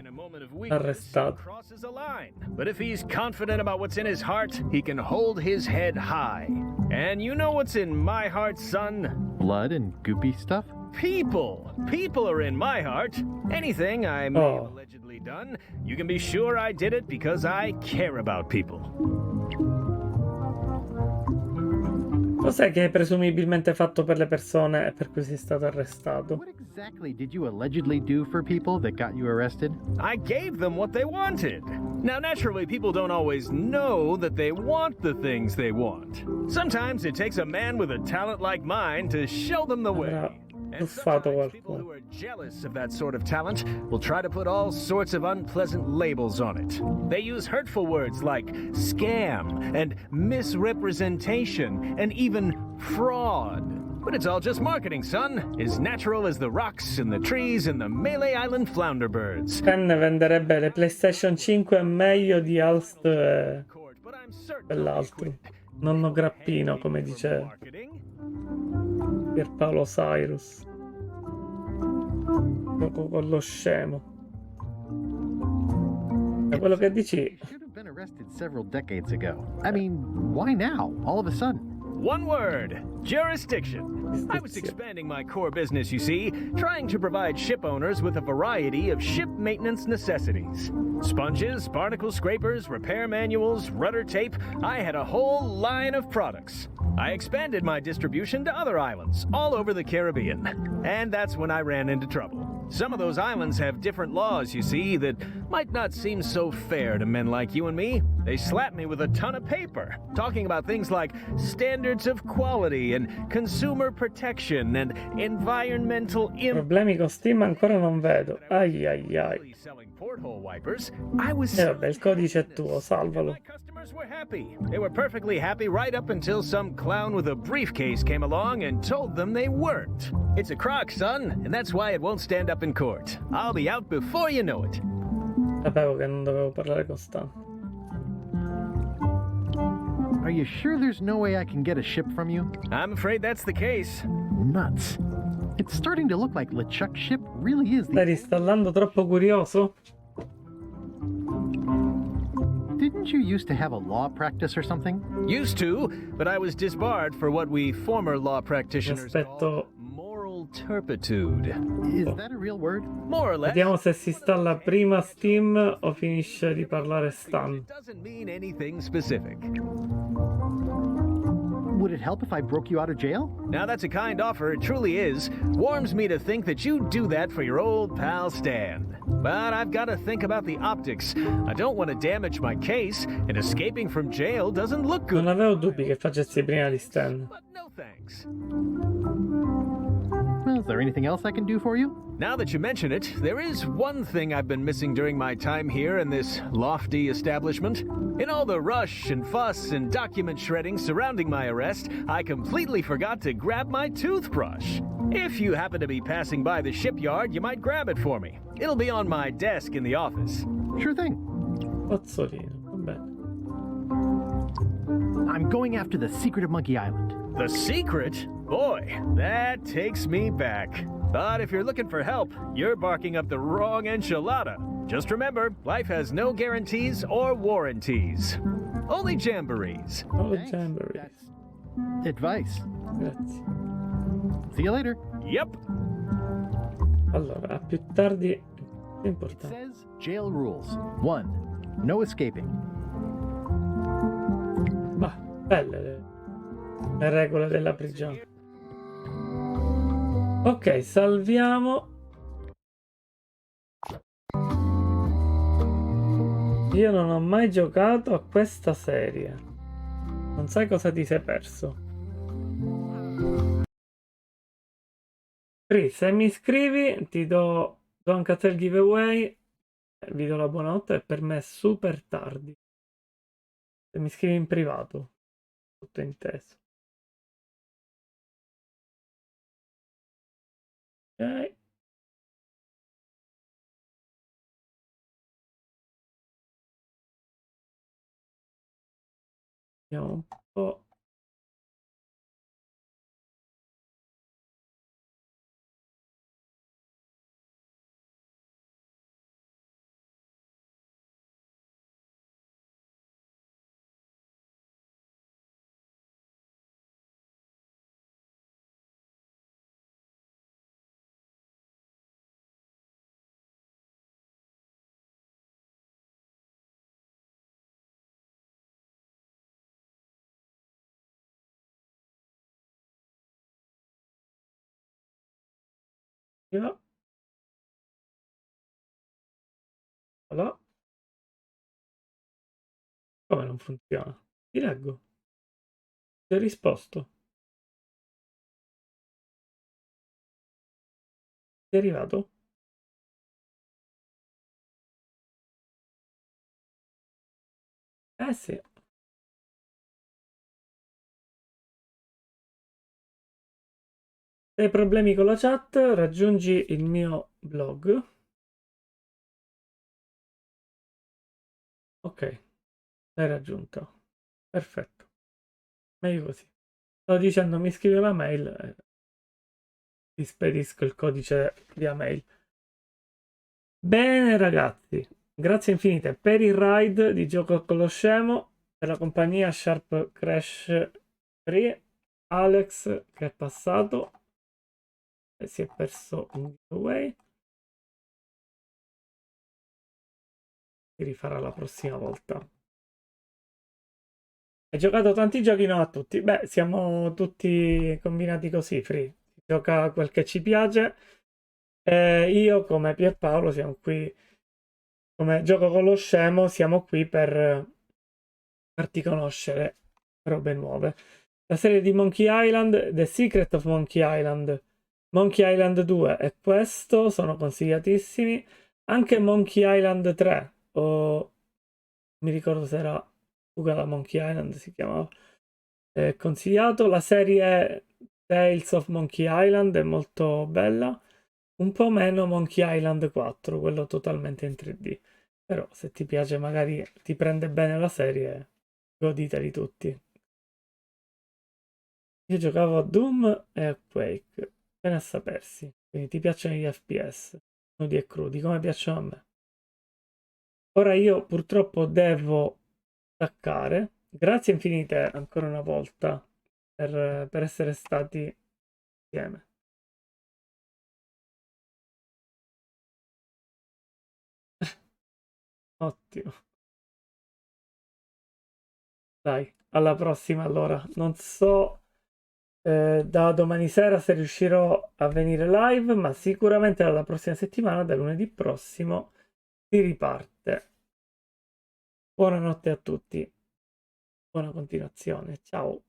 arrestato. Crosses a line. But if he's confident about what's in his heart, he can hold his head high. And you know what's in my heart, son? Blood and goopy stuff? People. People are in my heart. Anything I may have allegedly done, you can be sure I did it because I care about people. Cos'è che hai presumibilmente fatto per le persone e per cui sei stato arrestato? What exactly did you allegedly do for people that got you arrested? I gave them what they wanted. Now, naturally, people don't always know that they want the things they want. Sometimes it takes a man with a talent like mine to show them the way. And sometimes people who are jealous of that sort of talent will try to put all sorts of unpleasant labels on it. They use hurtful words like scam and misrepresentation and even fraud. But it's all just marketing, son. As natural as the rocks and the trees and the Melee Island flounderbirds. Ken venderebbe le PlayStation 5 meglio di Alst e quell'altro. Nonno Grappino, come dice Pierpaolo Cyrus. Gioco con lo scemo. È quello che dici. Should have been arrested several decades ago. I mean, why now? All of a sudden. One word. Jurisdiction. I was expanding my core business, you see, trying to provide ship owners with a variety of ship maintenance necessities. Sponges, barnacle scrapers, repair manuals, rudder tape. I had a whole line of products. I expanded my distribution to other islands all over the Caribbean. And that's when I ran into trouble. Some of those islands have different laws, you see, that might not seem so fair to men like you and me. They slapped me with a ton of paper, talking about things like standards of quality and consumer protection and environmental Problemi con Steam ancora non vedo. Ai ai ai. porthole wipers. I was vabbè, il codice è tuo, salvalo. Customers were happy. They were perfectly happy right up until some clown with a briefcase came along and told them they weren't. It's a crock, son, and that's why it won't stand up in court. I'll be out before you know it. Sapevo che non dovevo parlare con Stan. Are you sure there's no way I can get a ship from you? I'm afraid that's the case. Nuts. It's starting to look like LeChuck's ship really is the... Stai ristallando troppo curioso? Didn't you used to have a law practice or something? Used to, but I was disbarred for what we former law practitioners call moral turpitude. Is that a real word? More or less. Vediamo se si installa prima Steam o finisce di parlare Stan. It doesn't mean anything specific. Would it help if I broke you out of jail? Now that's a kind offer, it truly is. Warms me to think that you'd do that for your old pal Stan. But I've got to think about the optics. I don't want to damage my case, and escaping from jail doesn't look good. Non avevo dubbi che facessi prima di Stan. But no thanks. Well, is there anything else I can do for you? Now that you mention it, there is one thing I've been missing during my time here in this lofty establishment. In all the rush and fuss and document shredding surrounding my arrest, I completely forgot to grab my toothbrush. If you happen to be passing by the shipyard, you might grab it for me. It'll be on my desk in the office. Sure thing. Pozzolino, va bene. I'm going after the secret of Monkey Island. The secret? Boy, that takes me back. But if you're looking for help, you're barking up the wrong enchilada. Just remember, life has no guarantees or warranties. Only jamborees. Only jamborees. Advice. Grazie. See you later. Yep. Allora, a più tardi. È It importante. says jail rules. 1. No escaping. Ma, belle le regole della prigione. Ok, salviamo. Io non ho mai giocato a questa serie. Non sai cosa ti sei perso. Free, se mi iscrivi ti do anche a te il giveaway. Vi do la buonanotte e per me è super tardi. Se mi iscrivi in privato. Tutto inteso. Ok. Vediamo un po'. Allora. Come non funziona? Ti leggo. Ti ho risposto. Ti è arrivato? Eh sì. Se hai problemi con la chat, raggiungi il mio blog. Ok, l'hai raggiunto. Perfetto. Meglio così. Sto dicendo mi scrivi una mail e ti spedisco il codice via mail. Bene ragazzi, grazie infinite per il ride di Gioco con lo Scemo, per la compagnia Sharp Crash 3, Alex che è passato e si è perso un giveaway. Si rifarà la prossima volta. Hai giocato tanti giochi? No, a tutti. Beh, siamo tutti combinati così, Free. Si gioca quel che ci piace. Io, come Pierpaolo, siamo qui. Come Gioco con lo Scemo, siamo qui per farti conoscere robe nuove. La serie di Monkey Island, The Secret of Monkey Island, Monkey Island 2 e questo sono consigliatissimi. Anche Monkey Island 3, o mi ricordo se era Fuga da Monkey Island si chiamava, consigliato. La serie Tales of Monkey Island è molto bella, un po' meno Monkey Island 4, quello totalmente in 3D, però se ti piace, magari ti prende bene la serie, goditeli tutti. Io giocavo a Doom e a Quake, bene a sapersi, quindi ti piacciono gli FPS nudi e crudi come piacciono a me. Ora io purtroppo devo staccare. Grazie infinite ancora una volta per essere stati insieme. Ottimo. Dai, alla prossima allora. Non so da domani sera se riuscirò a venire live, ma sicuramente dalla prossima settimana, da lunedì prossimo, si riparte. Buonanotte a tutti. Buona continuazione. Ciao.